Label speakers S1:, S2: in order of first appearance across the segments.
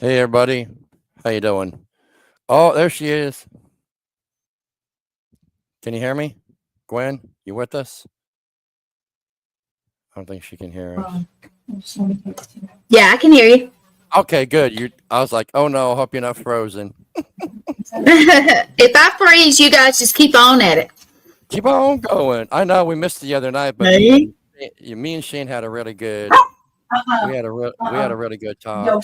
S1: Hey everybody, how you doing? Oh, there she is. Can you hear me? Gwen, you with us? I don't think she can hear us.
S2: Yeah, I can hear you.
S1: Okay, good. You I was like, "Oh no, hope you're not frozen."
S2: If I freeze, you guys just keep on at it.
S1: Keep on going. I know we missed the other night, but
S2: Hey.
S1: me and Shane had a really good we had a really good talk.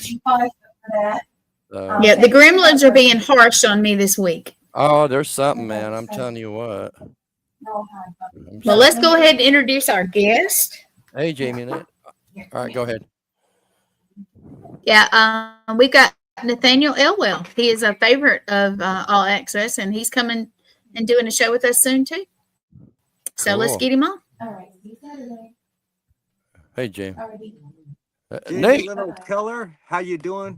S1: So,
S2: Yeah, the gremlins are being harsh on me this week.
S1: oh, there's something, man. I'm telling you what. I'm
S2: Well,
S1: so
S2: let's go ahead and introduce our guest.
S1: Hey, Jamie. All right, go ahead.
S2: Yeah, we got Nathaniel Elwell. He is a favorite of All Access, and he's coming and doing a show with us soon too. So let's get
S1: Cool.
S2: him on.
S1: Hey, Jamie.
S3: Jamie
S1: Nate.
S3: Little Keller, how you doing?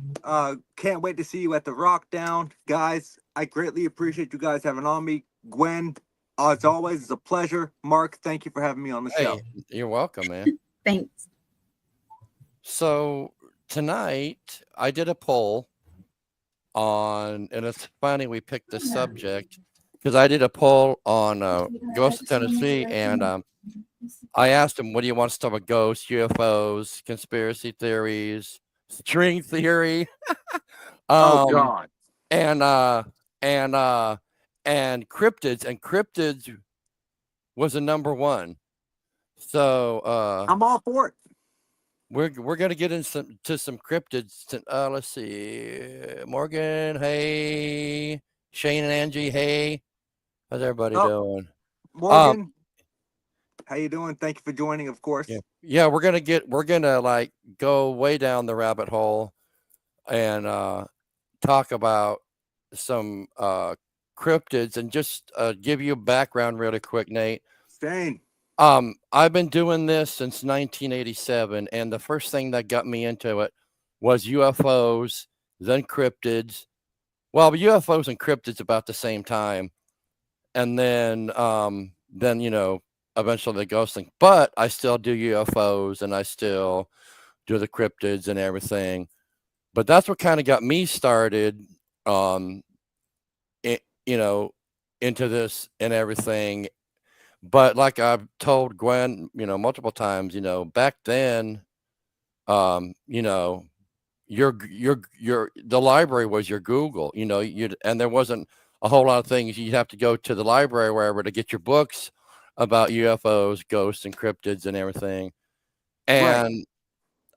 S3: Can't wait to see you at the Rock Down. Guys, I greatly appreciate you guys having on me. Gwen, as always, it's a pleasure. Mark, thank you for having me on the show.
S1: Hey, you're welcome, man.
S2: Thanks.
S1: So tonight I did a poll on, and it's funny we picked this subject because I did a poll on Ghost of Tennessee, and I asked him, "What do you want to talk about? Ghosts, UFOs, conspiracy theories, string theory,
S3: Oh,
S1: um,
S3: God.
S1: and uh, and and cryptids?" And cryptids was the number one. So
S3: I'm all for it.
S1: we're gonna get into some cryptids. Let's see, Morgan. Hey, Shane and Angie. Hey, how's everybody
S3: Oh,
S1: doing? Um,
S3: Morgan, how you doing? Thank you for joining, of course.
S1: yeah, we're gonna like go way down the rabbit hole and talk about some cryptids and just give you a background really quick, Nate.
S3: Shane.
S1: I've been doing this since 1987, and the first thing that got me into it was UFOs, then cryptids. Well, UFOs and cryptids about the same time, and then eventually the ghost thing. But I still do UFOs, and I still do the cryptids and everything. But that's what kind of got me started, um, it, you know, into this and everything. But like I've told Gwen, multiple times, back then, you know, your the library was your Google, and there wasn't a whole lot of things. You'd have to go to the library wherever to get your books about UFOs, ghosts, and cryptids and everything.
S3: Right.
S1: And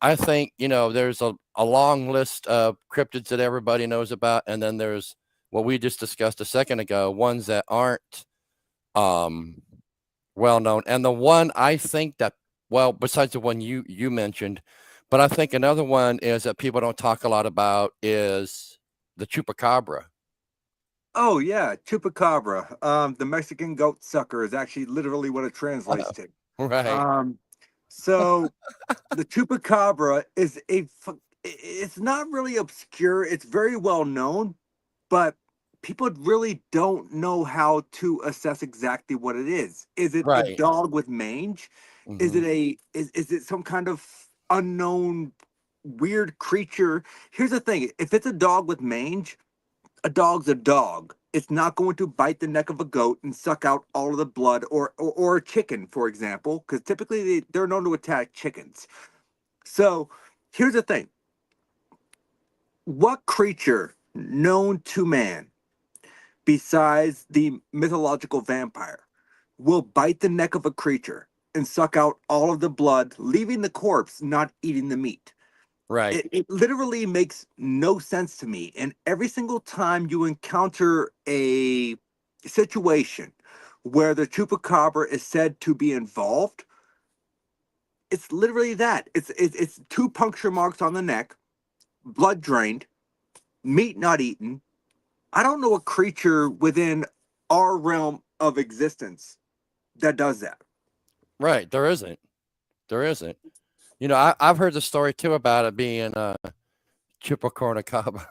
S1: I think, there's a long list of cryptids that everybody knows about, and then there's what we just discussed a second ago, ones that aren't um well known. And the one I think that, well, besides the one you mentioned, but I think another one is that people don't talk a lot about is the chupacabra.
S3: Oh, yeah, chupacabra. The Mexican goat sucker is actually literally what it translates to.
S1: Right.
S3: Um, so the chupacabra is it's not really obscure. It's very well known, but people really don't know how to assess exactly what it is. Is it a
S1: Right.
S3: dog with mange? Is
S1: Hmm.
S3: it is it some kind of unknown weird creature? Here's the thing: if it's a dog with mange, a dog's a dog. It's not going to bite the neck of a goat and suck out all of the blood, or a chicken, for example, because typically they're known to attack chickens. So here's the thing: what creature known to man, besides the mythological vampire, will bite the neck of a creature and suck out all of the blood, leaving the corpse, not eating the meat?
S1: Right.
S3: It literally makes no sense to me. And every single time you encounter a situation where the chupacabra is said to be involved, it's literally that. It's two puncture marks on the neck, blood drained, meat not eaten. I don't know a creature within our realm of existence that does that.
S1: Right. There isn't. There isn't. I've heard the story too about it being chupacornicaba.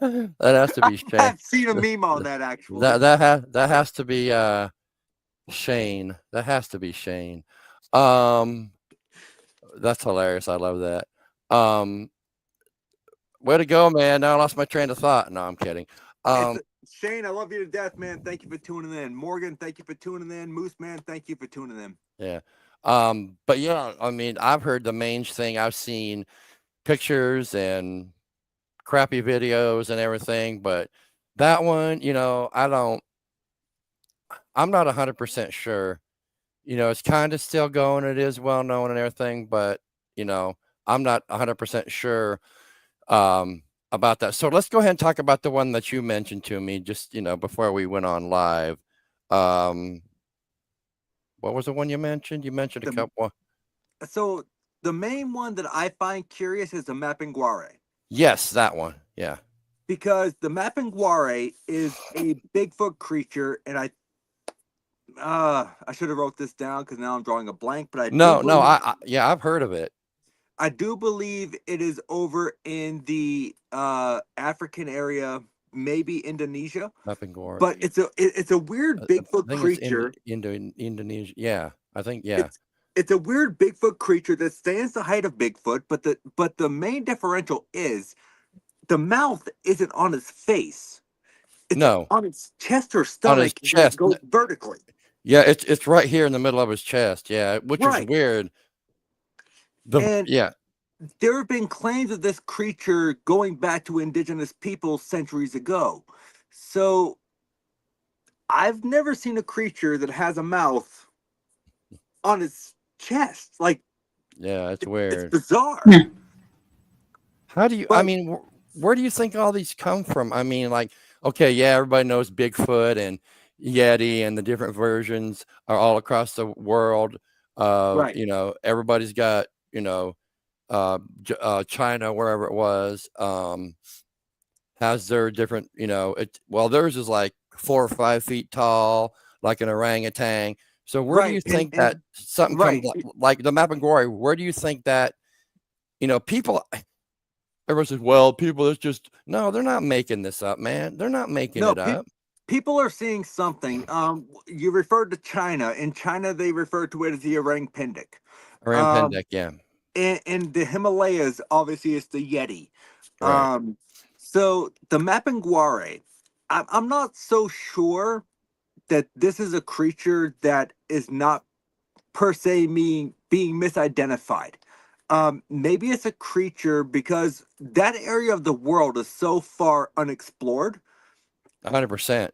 S1: That has to be Shane.
S3: I've seen a meme on that actually.
S1: That has to be Shane. That has to be Shane. Um, that's hilarious. I love that. Um, way to go, man. Now I lost my train of thought. No, I'm kidding.
S3: Shane, I love you to death, man. Thank you for tuning in. Morgan, thank you for tuning in. Moose Man, thank you for tuning in.
S1: Yeah. But yeah, I mean, I've heard the mange thing. I've seen pictures and crappy videos and everything, but that one, I'm not 100% sure. It's kind of still going. It is well known and everything, but I'm not 100% sure about that. So let's go ahead and talk about the one that you mentioned to me just, before we went on live. What was the one you mentioned? You mentioned a couple.
S3: So the main one that I find curious is the Mapinguari.
S1: Yes, that one. Yeah.
S3: Because the Mapinguari is a Bigfoot creature, and I should have wrote this down because now I'm drawing a blank. But
S1: I've heard of it.
S3: I do believe it is over in the African area, maybe Indonesia.
S1: Mapinguari.
S3: But it's a weird Bigfoot creature.
S1: Indonesia. Yeah, I think
S3: It's a weird Bigfoot creature that stands the height of Bigfoot, but the main differential is the mouth isn't on his face. It's on his chest or stomach.
S1: On his chest.
S3: It goes vertically.
S1: Yeah, it's right here in the middle of his chest. Yeah, which is weird.
S3: There have been claims of this creature going back to indigenous people centuries ago. So I've never seen a creature that has a mouth on its chest.
S1: It's weird.
S3: It's bizarre.
S1: How do you, where do you think all these come from? I mean, everybody knows Bigfoot and Yeti and the different versions are all across the world. Everybody's got, China, wherever it was, has their different, theirs is like 4 or 5 feet tall, like an orangutan. So where do you think that something comes like the Mapinguari? Where do you think that, people, everyone says, well, people, it's just, no, they're not making this up, man. They're not making it up.
S3: People are seeing something. You referred to China. In China, they refer to it as the orang pendek.
S1: Yeah.
S3: In the Himalayas, obviously, it's the Yeti.
S1: Right.
S3: So the Mapinguari, I'm not so sure that this is a creature that is not per se being misidentified. Maybe it's a creature because that area of the world is so far unexplored.
S1: 100%.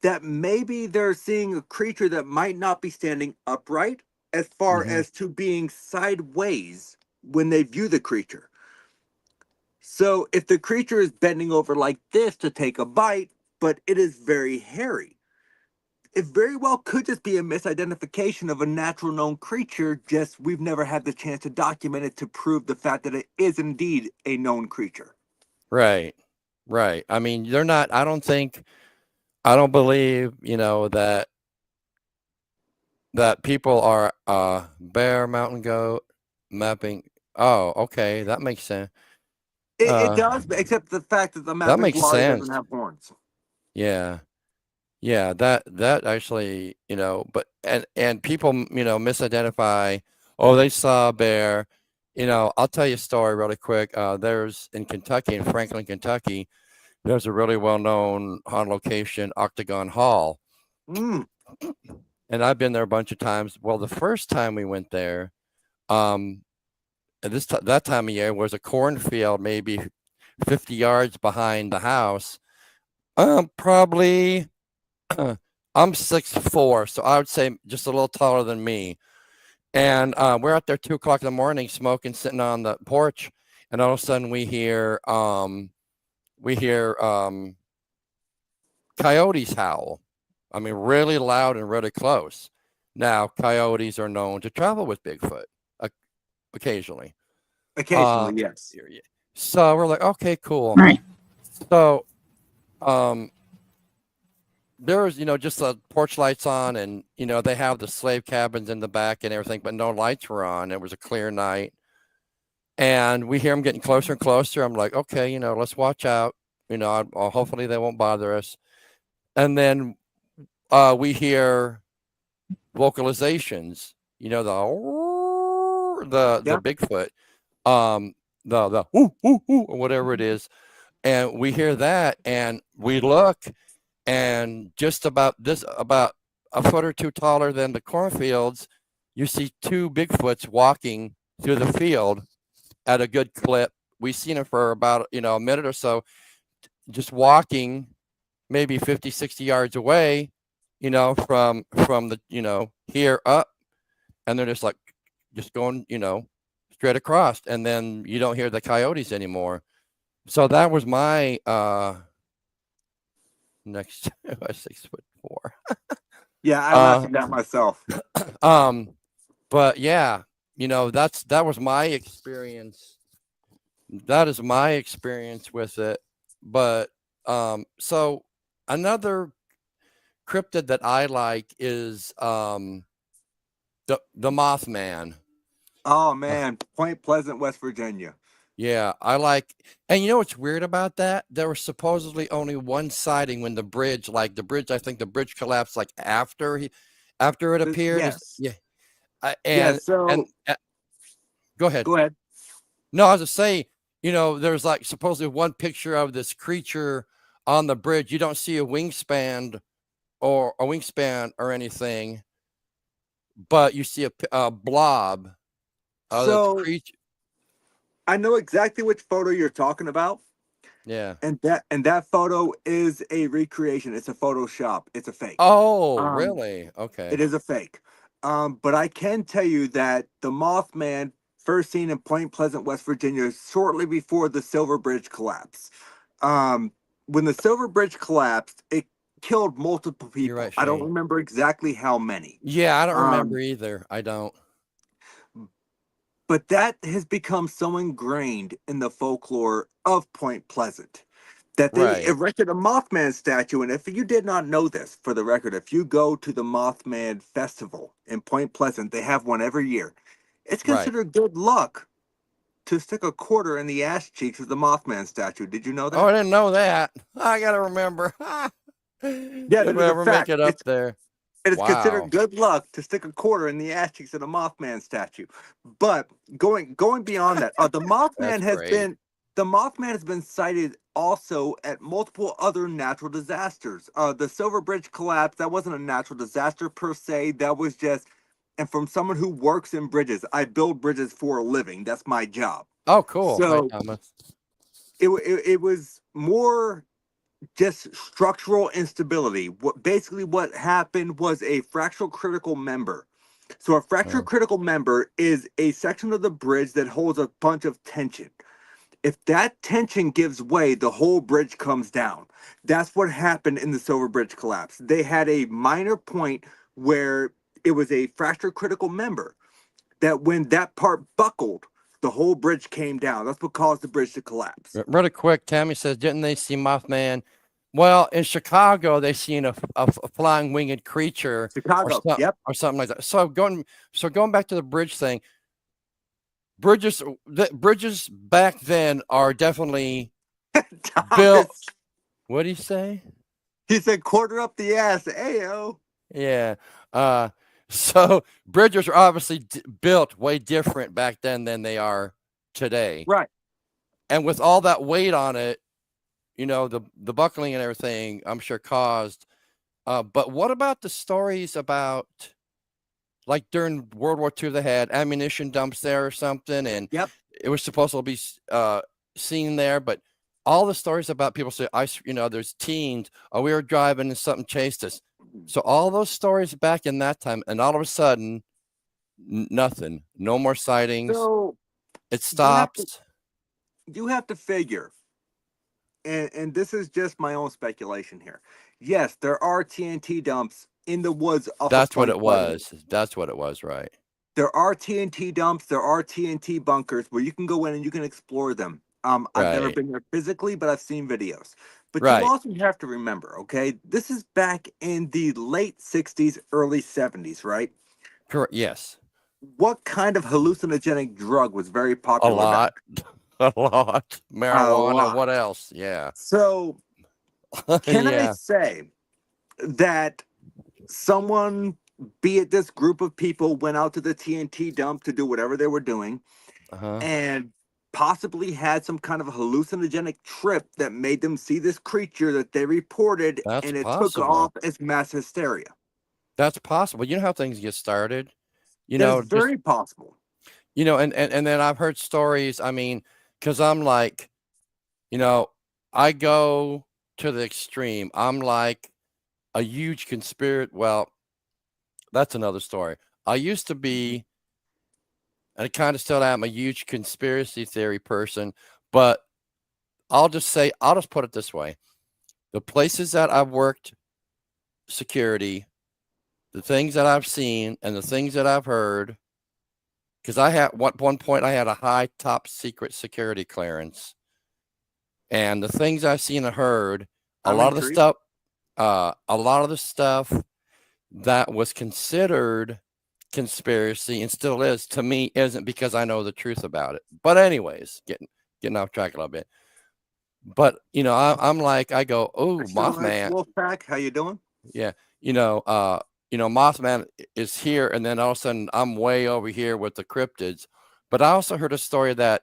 S3: That maybe they're seeing a creature that might not be standing upright as far as to being sideways when they view the creature. So if the creature is bending over like this to take a bite, but it is very hairy, it very well could just be a misidentification of a natural known creature, just we've never had the chance to document it to prove the fact that it is indeed a known creature.
S1: Right. I mean, they're not, I don't believe, that people are bear, mountain goat, mapping. Oh, okay. That makes sense.
S3: It does, except the fact that the Mapinguari doesn't have horns.
S1: Yeah. Yeah, that actually, but and people, misidentify, oh, they saw a bear. I'll tell you a story really quick. There's in Kentucky, in Franklin, Kentucky, there's a really well-known haunted location, Octagon Hall. And I've been there a bunch of times. Well, the first time we went there, that time of year was a cornfield, maybe 50 yards behind the house. Probably, I'm 6'4", so I would say just a little taller than me. And we're out there 2 o'clock in the morning, smoking, sitting on the porch, and all of a sudden we hear coyotes howl. I mean, really loud and really close. Now, coyotes are known to travel with Bigfoot occasionally.
S3: Occasionally, yes.
S1: So we're like, okay, cool.
S2: Right.
S1: So there's, just the porch lights on, and, they have the slave cabins in the back and everything, but no lights were on. It was a clear night. And we hear them getting closer and closer. I'm like, okay, let's watch out. Hopefully they won't bother us. And then we hear vocalizations, the Bigfoot. the ooh, ooh, ooh, or whatever it is, and we hear that, and we look, and just about a foot or two taller than the cornfields, you see two Bigfoots walking through the field at a good clip. We've seen it for about a minute or so, just walking maybe 50, 60 yards away, from the here up, and they're just going straight across, and then you don't hear the coyotes anymore. So that was my next 6'4".
S3: Yeah, I laughed at that myself.
S1: But yeah, that was my experience. That is my experience with it. But so another cryptid that I like is the Mothman.
S3: Oh man, Point Pleasant, West Virginia.
S1: Yeah, I like, and you know what's weird about that? There was supposedly only one sighting when the bridge, I think the bridge collapsed after it appeared.
S3: Yes.
S1: Yeah,
S3: Yeah. So
S1: go ahead.
S3: go ahead.
S1: No, I was to say, there's supposedly one picture of this creature on the bridge. You don't see a wingspan or anything, but you see a blob of this
S3: So
S1: creature.
S3: I know exactly which photo you're talking about.
S1: Yeah.
S3: And that photo is a recreation. It's a Photoshop. It's a fake.
S1: Oh, really? Okay.
S3: It is a fake. But I can tell you that the Mothman first seen in Point Pleasant, West Virginia, shortly before the Silver Bridge collapse. When the Silver Bridge collapsed, it killed multiple people.
S1: You're right,
S3: I don't
S1: Shane.
S3: remember exactly how many.
S1: Yeah, I don't remember either. I don't.
S3: But that has become so ingrained in the folklore of Point Pleasant that they
S1: Right.
S3: erected a Mothman statue. And if you did not know this, for the record, if you go to the Mothman Festival in Point Pleasant, they have one every year. It's
S1: Right.
S3: considered good luck to stick a quarter in the ass cheeks of the Mothman statue. Did you know that?
S1: Oh, I didn't know that. I gotta remember.
S3: Yeah,
S1: If
S3: that
S1: I
S3: is a
S1: ever make
S3: fact.
S1: it up there.
S3: It is
S1: Wow.
S3: considered good luck to stick a quarter in the ass cheeks of the Mothman statue. But going beyond that,
S1: That's great.
S3: the Mothman has been sighted also at multiple other natural disasters. The Silver Bridge collapse, that wasn't a natural disaster per se. That was just, and from someone who works in bridges, I build bridges for a living. That's my job.
S1: Oh, cool. Hi,
S3: So
S1: Thomas.
S3: it was more just structural instability. What happened was a fractal critical member. So a fracture
S1: Oh.
S3: critical member is a section of the bridge that holds a bunch of tension. If that tension gives way, the whole bridge comes down. That's what happened in the Silver Bridge collapse. They had a minor point where it was a fracture critical member that when that part buckled, the whole bridge came down. That's what caused the bridge to collapse.
S1: Really quick, Tammy says, didn't they see Mothman? Well, in Chicago, they seen a flying winged creature
S3: Chicago, yep.
S1: or something like that. So going back to the bridge thing, bridges back then are definitely built. What do you say?
S3: He said quarter up the ass. Ayo.
S1: Yeah. So bridges are obviously built way different back then than they are today.
S3: Right.
S1: And with all that weight on it, the buckling and everything, I'm sure caused. But what about the stories about, like during World War II, they had ammunition dumps there or something, and
S3: Yep.
S1: it was supposed to be seen there, but all the stories about people say, there's teens, we were driving and something chased us. So all those stories back in that time, and all of a sudden, nothing, no more sightings.
S3: So
S1: it stops.
S3: You have to figure, and this is just my own speculation here. Yes, there are TNT dumps in the woods.
S1: That's what it was. That's what it was, right?
S3: There are TNT dumps. There are TNT bunkers where you can go in and you can explore them. I've never been there physically, but I've seen videos. But you also have to remember, okay, this is back in the late 60s, early 70s, right?
S1: Correct. Yes.
S3: What kind of hallucinogenic drug was very popular?
S1: A lot. Marijuana. What else? Yeah.
S3: So can I say that someone, be it this group of people, went out to the TNT dump to do whatever they were doing, and possibly had some kind of hallucinogenic trip that made them see this creature that they reported,
S1: That's
S3: and it took
S1: possible.
S3: off as mass hysteria.
S1: That's possible. You know how things get started. You
S3: That
S1: know,
S3: is very possible.
S1: you know, and then I've heard stories. I mean, because I'm like, you know, I go to the extreme. I'm like a huge conspiracy. Well, that's another story. I used to be, and I kind of still am, a huge conspiracy theory person. But I'll just put it this way: the places that I've worked, security, the things that I've seen, and the things that I've heard. Because I had one point, I had a high top secret security clearance, and the things I've seen and heard, a
S3: I'm
S1: lot of the
S3: intrigued.
S1: stuff, a lot of the stuff that was considered conspiracy and still is to me isn't, because I know the truth about it. But anyways, getting off track a little bit. But you know, I'm like, I go, oh,
S3: Still X
S1: Mothman,
S3: Wolfpack, how you doing?
S1: yeah, Mothman is here, and then all of a sudden I'm way over here with the cryptids. But I also heard a story that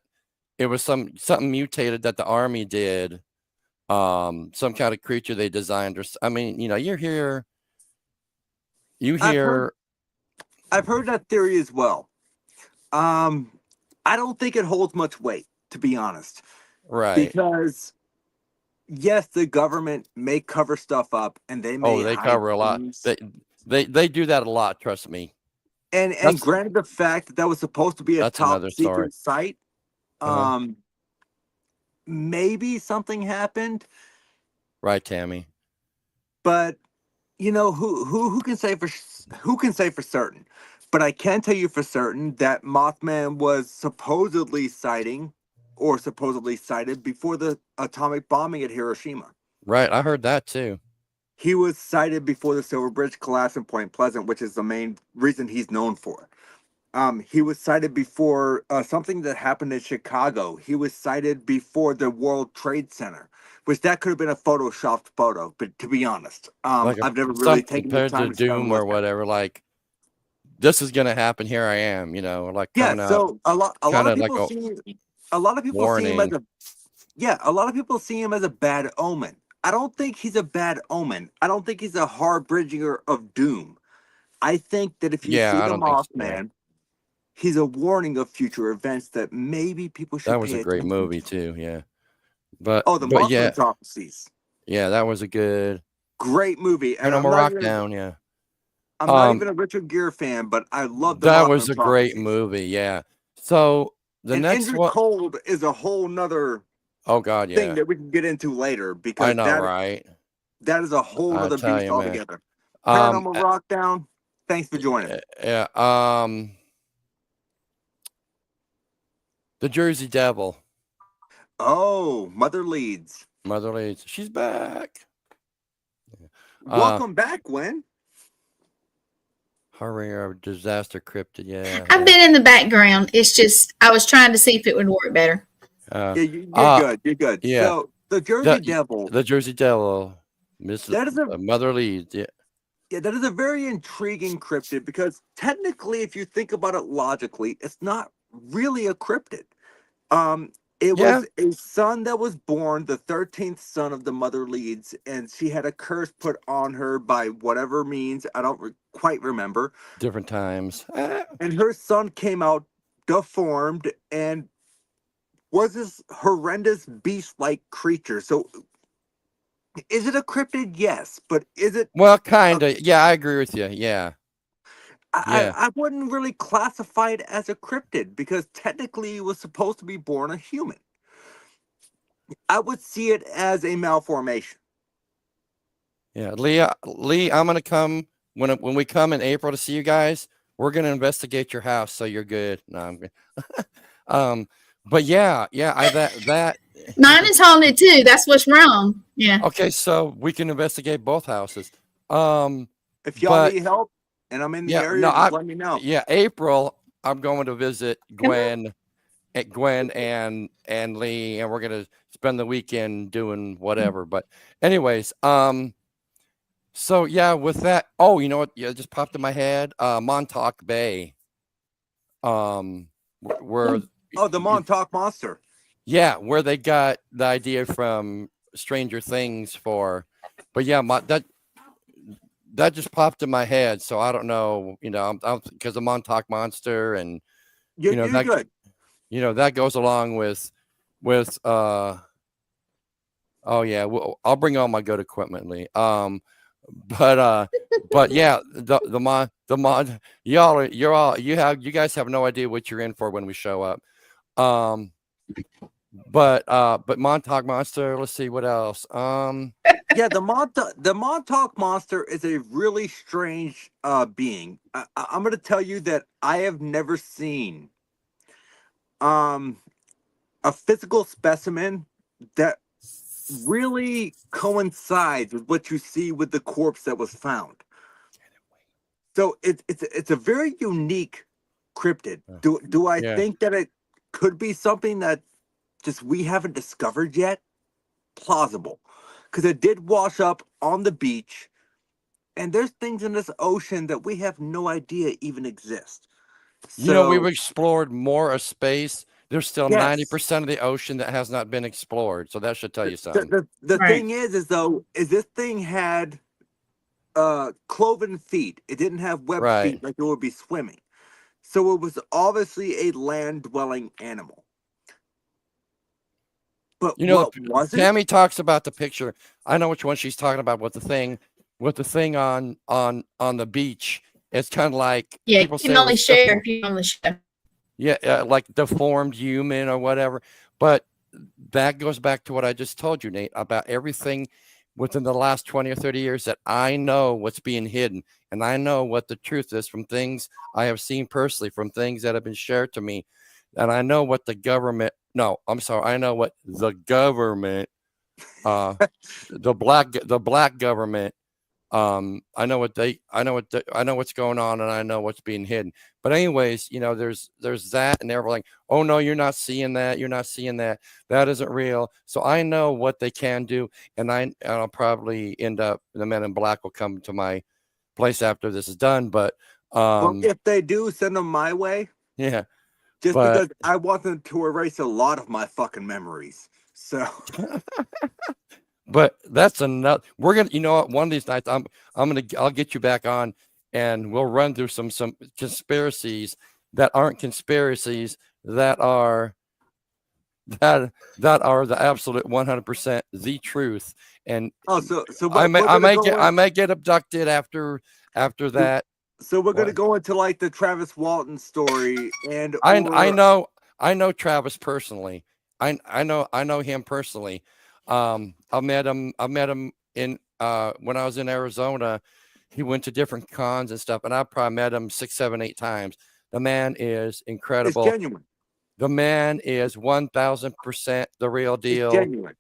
S1: it was something mutated that the army did, some kind of creature they designed, or I mean, you hear
S3: I've heard that theory as well. I don't think it holds much weight, to be honest,
S1: right.
S3: because yes, the government may cover stuff up and they may
S1: Oh, they
S3: hide
S1: cover a lot.
S3: things.
S1: They do that a lot. Trust me.
S3: And
S1: That's
S3: granted, the fact that that was supposed to be a
S1: that's
S3: top
S1: another story.
S3: secret site,
S1: Uh-huh.
S3: maybe something happened,
S1: Right, Tammy.
S3: but who can say for certain? But I can tell you for certain that Mothman was supposedly sighted before the atomic bombing at Hiroshima.
S1: Right, I heard that too.
S3: He was sighted before the Silver Bridge collapsed in Point Pleasant, which is the main reason he's known for. He was sighted before something that happened in Chicago. He was sighted before the World Trade Center, which that could have been a photoshopped photo. But to be honest,
S1: Like
S3: I've never really
S1: something
S3: taken the
S1: compared to
S3: time to sit and
S1: Doom or
S3: look at it.
S1: whatever. Like, this is gonna happen. Here I am. Like
S3: Yeah,
S1: coming out,
S3: so a lot
S1: kind
S3: of
S1: of like
S3: people
S1: a
S3: see him as
S1: warning.
S3: a lot of people see him as a bad omen. I don't think he's a bad omen. I don't think he's a harbinger of doom. I think that if you see
S1: Yeah, I
S3: the
S1: don't think so. Yeah,
S3: Mothman, he's a warning of future events that maybe people
S1: that
S3: should
S1: was a
S3: pay
S1: great
S3: attention
S1: movie
S3: to.
S1: too. Yeah, but
S3: Oh, the
S1: yeah,
S3: Mothman prophecies.
S1: that was a good.
S3: Great movie.
S1: Turn
S3: And
S1: on my rock down. Yeah.
S3: I'm not
S1: Um,
S3: even a Richard Gere fan, but I love the
S1: that was
S3: Mothman
S1: a great
S3: prophecies.
S1: movie. Yeah. So the
S3: And
S1: next
S3: Indrid
S1: one,
S3: Cold is a whole nother
S1: oh God,
S3: thing
S1: yeah,
S3: that we can get into later,
S1: I
S3: because
S1: know, right?
S3: that is a whole
S1: I
S3: nother
S1: tell
S3: beast
S1: you, man.
S3: altogether.
S1: Um,
S3: Paranormal Rock Down. Thanks for joining.
S1: yeah. The Jersey Devil,
S3: Oh, Mother Leeds.
S1: Mother Leeds, she's back.
S3: Welcome back, Gwen.
S1: Hurry or disaster cryptid. Yeah.
S2: I've been in the background. It's just I was trying to see if it would work better.
S1: Uh,
S3: Yeah, you're
S1: uh,
S3: good. You're good.
S1: yeah.
S3: So the Jersey Devil,
S1: The Jersey Devil, Miss
S3: that is
S1: Mother Leeds. Yeah.
S3: that is a very intriguing cryptid, because technically, if you think about it logically, it's not really a cryptid. Um, it
S1: Yeah.
S3: was a son that was born, the 13th son of the Mother Leeds, and she had a curse put on her by whatever means. I don't quite remember.
S1: Different times.
S3: And her son came out deformed and was this horrendous beast-like creature. So is it a cryptid? Yes, but is it
S1: Well,
S3: a,
S1: kind of. Yeah, I agree with you. Yeah. Yeah.
S3: I wouldn't really classify it as a cryptid, because technically it was supposed to be born a human. I would see it as a malformation.
S1: Yeah. Lee, I'm gonna come when we come in April to see you guys. We're gonna investigate your house, so you're good. No, I'm good. But yeah, that.
S2: Mine is haunted too. That's what's wrong. Yeah.
S1: Okay, so we can investigate both houses.
S3: If y'all
S1: But
S3: need help and I'm in the
S1: yeah,
S3: area,
S1: no,
S3: just let me know.
S1: yeah, April, I'm going to visit
S2: Come on.
S1: Gwen and Lee, and we're gonna spend the weekend doing whatever. But anyways, so yeah, with that, oh, you know what? Yeah, it just popped in my head. Montauk Bay. Where
S3: Oh, the Montauk Monster.
S1: Yeah, where they got the idea from Stranger Things for, but yeah, that just popped in my head. So I don't know, I'm because the Montauk Monster, and
S3: You're
S1: that
S3: good.
S1: that goes along with oh yeah, I'll bring all my good equipment, Lee. But yeah, the mod, you guys have no idea what you're in for when we show up. But Montauk Monster, let's see what else.
S3: Yeah, the Montauk Monster is a really strange being. I'm going to tell you that I have never seen a physical specimen that really coincides with what you see with the corpse that was found. So it's a very unique cryptid. Do I think that it could be something that just we haven't discovered yet? Plausible, because it did wash up on the beach, and there's things in this ocean that we have no idea even exist. So,
S1: we've explored more of space. There's still 90% of the ocean that has not been explored. So that should tell you something.
S3: The thing is this thing had cloven feet. It didn't have webbed feet like it would be swimming. So it was obviously a land-dwelling animal. But what was it?
S1: Tammy talks about the picture. I know which one she's talking about. With the thing on the beach. It's kind of like
S2: people you can only share if you're on the show.
S1: Yeah, like deformed human or whatever. But that goes back to what I just told you, Nate, about everything within the last 20 or 30 years that I know what's being hidden, and I know what the truth is from things I have seen personally, from things that have been shared to me, and I know what the government. No, I'm sorry. I know what the government, the black government. I know what's going on, and I know what's being hidden. But anyways, there's that, and they're like, oh no, you're not seeing that. You're not seeing that. That isn't real. So I know what they can do, and I'll probably end up, the Men in Black will come to my place after this is done. But
S3: well, if they do, send them my way.
S1: Yeah.
S3: Because I want them to erase a lot of my fucking memories. So
S1: but that's another. We're gonna, one of these nights, I'll get you back on, and we'll run through some conspiracies that aren't conspiracies, that are the absolute 100% the truth. And I may get abducted after that.
S3: So we're gonna go into like the Travis Walton story, and
S1: I know Travis personally. I know him personally. I met him in when I was in Arizona. He went to different cons and stuff, and I probably met him 6, 7, 8 times. The man is incredible.
S3: It's genuine.
S1: The man is 1000% the real deal.
S3: It's genuine.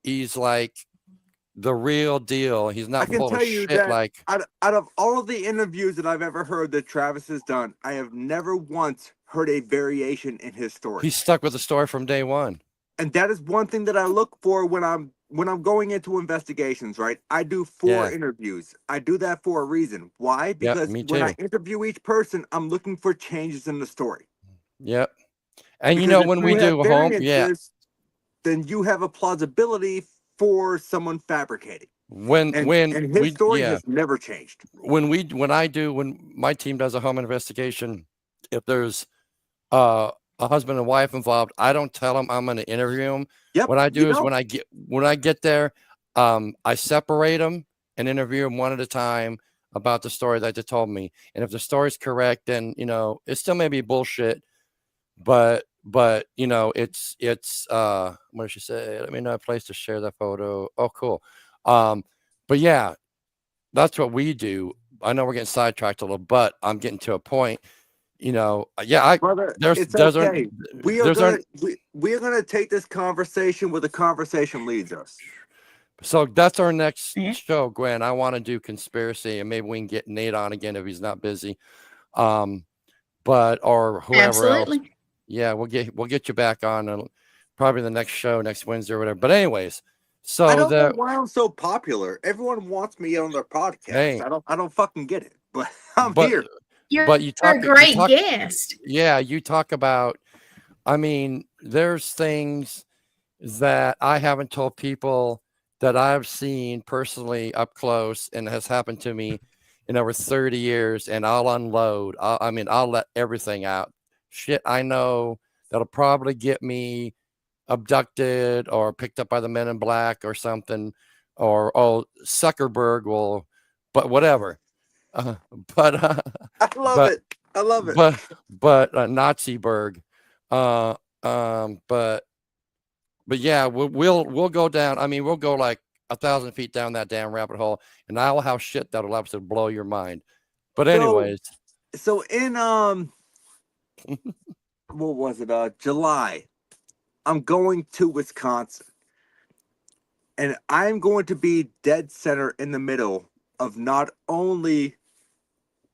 S1: He's like the real deal. He's not full of shit. Like,
S3: out of all of the interviews that I've ever heard that Travis has done, I have never once heard a variation in his story.
S1: He's stuck with the story from day one.
S3: And that is one thing that I look for when I'm going into investigations, right? I do 4 interviews. I do that for a reason. Why? Because when I interview each person, I'm looking for changes in the story.
S1: Yep. And when we do home,
S3: then you have a plausibility for someone fabricating.
S1: And
S3: his story has never changed.
S1: When my team does a home investigation, if there's a husband and wife involved, I don't tell them I'm going to interview them.
S3: Yep,
S1: what I do is when I get there, I separate them and interview them one at a time about the story that they told me. And if the story's correct, then it still may be bullshit, but it's what did she say? Let me know a place to share that photo. Oh, cool. But yeah, that's what we do. I know we're getting sidetracked a little, but I'm getting to a point.
S3: Brother, it's okay. We are gonna take this conversation where the conversation leads us.
S1: So that's our next show, Gwen. I want to do conspiracy, and maybe we can get Nate on again if he's not busy. Or whoever else. Yeah, we'll get you back on probably the next show next Wednesday or whatever. But anyways, so
S3: I don't know why I'm so popular. Everyone wants me on their podcast.
S1: Hey,
S3: I don't fucking get it, but I'm here.
S2: You're
S1: but you
S2: a
S1: talk,
S2: great guest.
S1: yeah, you talk about, I mean, there's things that I haven't told people that I've seen personally up close and has happened to me in over 30 years, and I'll unload. I mean, I'll let everything out. Shit, I know that'll probably get me abducted or picked up by the men in black or something, or oh, Zuckerberg will, but whatever. Uh, but
S3: I love
S1: but
S3: it. I love it.
S1: but Naziberg. Uh, but yeah, we'll go down. I mean, we'll go like 1,000 feet down that damn rabbit hole, and I'll have shit that'll absolutely blow your mind. But anyways,
S3: So in what was it? July. I'm going to Wisconsin, and I'm going to be dead center in the middle of not only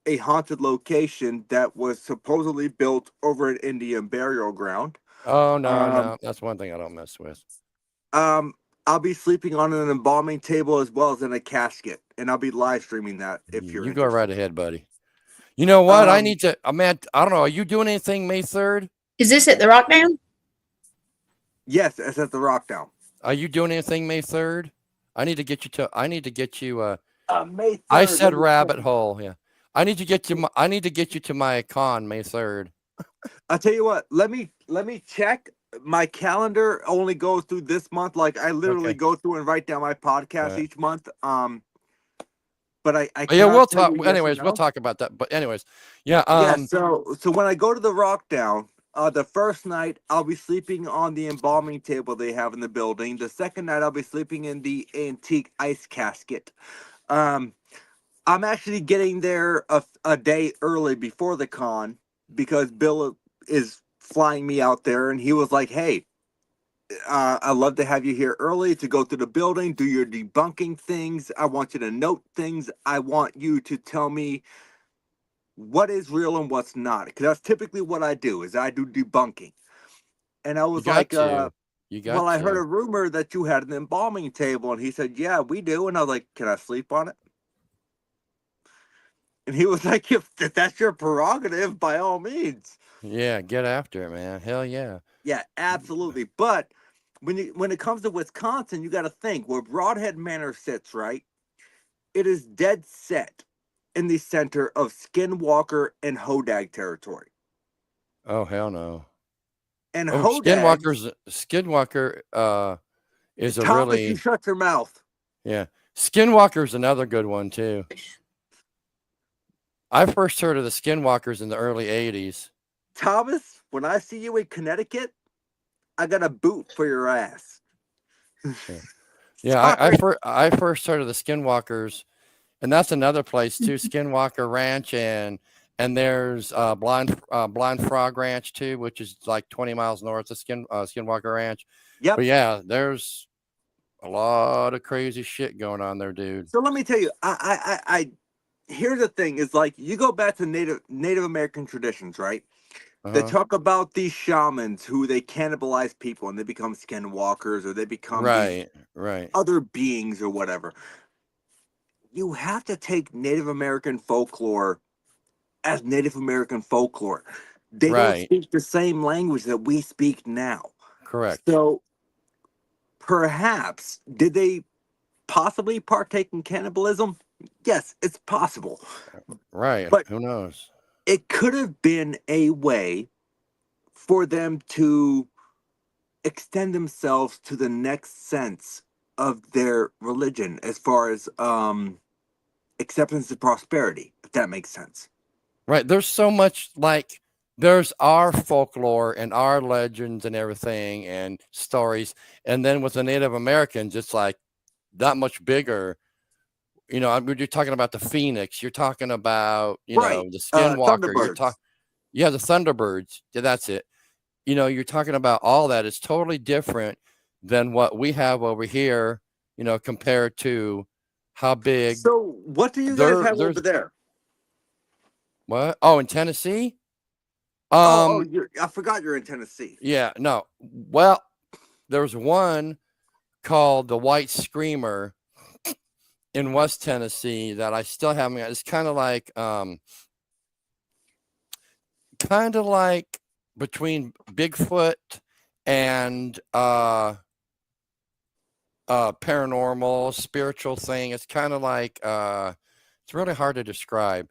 S3: a haunted location that was supposedly built over an Indian burial ground.
S1: oh no, that's one thing I don't mess with.
S3: I'll be sleeping on an embalming table as well as in a casket, and I'll be live streaming that if you're
S1: You go
S3: interested.
S1: right ahead, buddy. You know what? I need to. Man, I don't know. Are you doing anything May 3rd?
S2: Is this at the Rock Down?
S3: Yes, it's at the Rock Down.
S1: Are you doing anything May 3rd? I need to get you to. I need to get you.
S3: May 3rd.
S1: I said rabbit hole. Yeah. I need to get you. I need to get you to my con May 3rd.
S3: I'll tell you what. Let me check. My calendar only goes through this month. Like I literally go through and write down my podcast each month. But I
S1: yeah, we'll
S3: tell
S1: talk.
S3: you yes
S1: Anyways,
S3: or
S1: we'll
S3: no.
S1: talk about that. But anyways, yeah.
S3: Yeah. So when I go to the Rock Down, the first night I'll be sleeping on the embalming table they have in the building. The second night I'll be sleeping in the antique ice casket. I'm actually getting there a day early before the con because Bill is flying me out there, and he was like, "Hey, I'd love to have you here early to go through the building, do your debunking things. I want you to note things. I want you to tell me what is real and what's not, because that's typically what I do. Is I do debunking." And I was like,
S1: "Well,
S3: I heard a rumor that you had an embalming table," and he said, "Yeah, we do." And I was like, "Can I sleep on it?" And he was like, if that's your prerogative, by all means.
S1: Yeah, get after it, man. Hell yeah.
S3: Yeah, absolutely. But when it comes to Wisconsin, you got to think where Broadhead Manor sits, right? It is dead set in the center of Skinwalker and Hodag territory.
S1: Oh hell no.
S3: And
S1: Skinwalker is a
S3: Thomas,
S1: really.
S3: you shut your mouth.
S1: Yeah, Skinwalker's another good one too. I first heard of the Skinwalkers in the early 80s.
S3: Thomas, when I see you in Connecticut, I got a boot for your ass.
S1: Yeah, I first heard of the Skinwalkers, and that's another place too, Skinwalker Ranch, and there's Blind Frog Ranch too, which is like 20 miles north of Skinwalker Ranch.
S3: Yep.
S1: But yeah, there's a lot of crazy shit going on there, dude.
S3: So let me tell you, I here's the thing: is like you go back to Native American traditions, right? They talk about these shamans who they cannibalize people and they become skinwalkers, or they become
S1: right
S3: other beings or whatever. You have to take Native American folklore as Native American folklore. They don't speak the same language that we speak now.
S1: Correct.
S3: So perhaps did they possibly partake in cannibalism? Yes, it's possible.
S1: Right.
S3: But
S1: who knows?
S3: It could have been a way for them to extend themselves to the next sense of their religion as far as acceptance and prosperity, if that makes sense.
S1: Right. There's so much, like, there's our folklore and our legends and everything and stories. And then with the Native Americans, it's like that much bigger. You know, you're talking about the Phoenix. You're talking about, you know, the Skinwalker. You're talking, the Thunderbirds. Yeah, that's it. You know, you're talking about all that. It's totally different than what we have over here, you know, compared to how big.
S3: So what do you guys have over there?
S1: What? Oh, in Tennessee?
S3: I forgot you're in Tennessee.
S1: Yeah, no. Well, there's one called the White Screamer in West Tennessee that I still haven't. It's kind of like kind of like between Bigfoot and paranormal, spiritual thing. It's kind of like it's really hard to describe.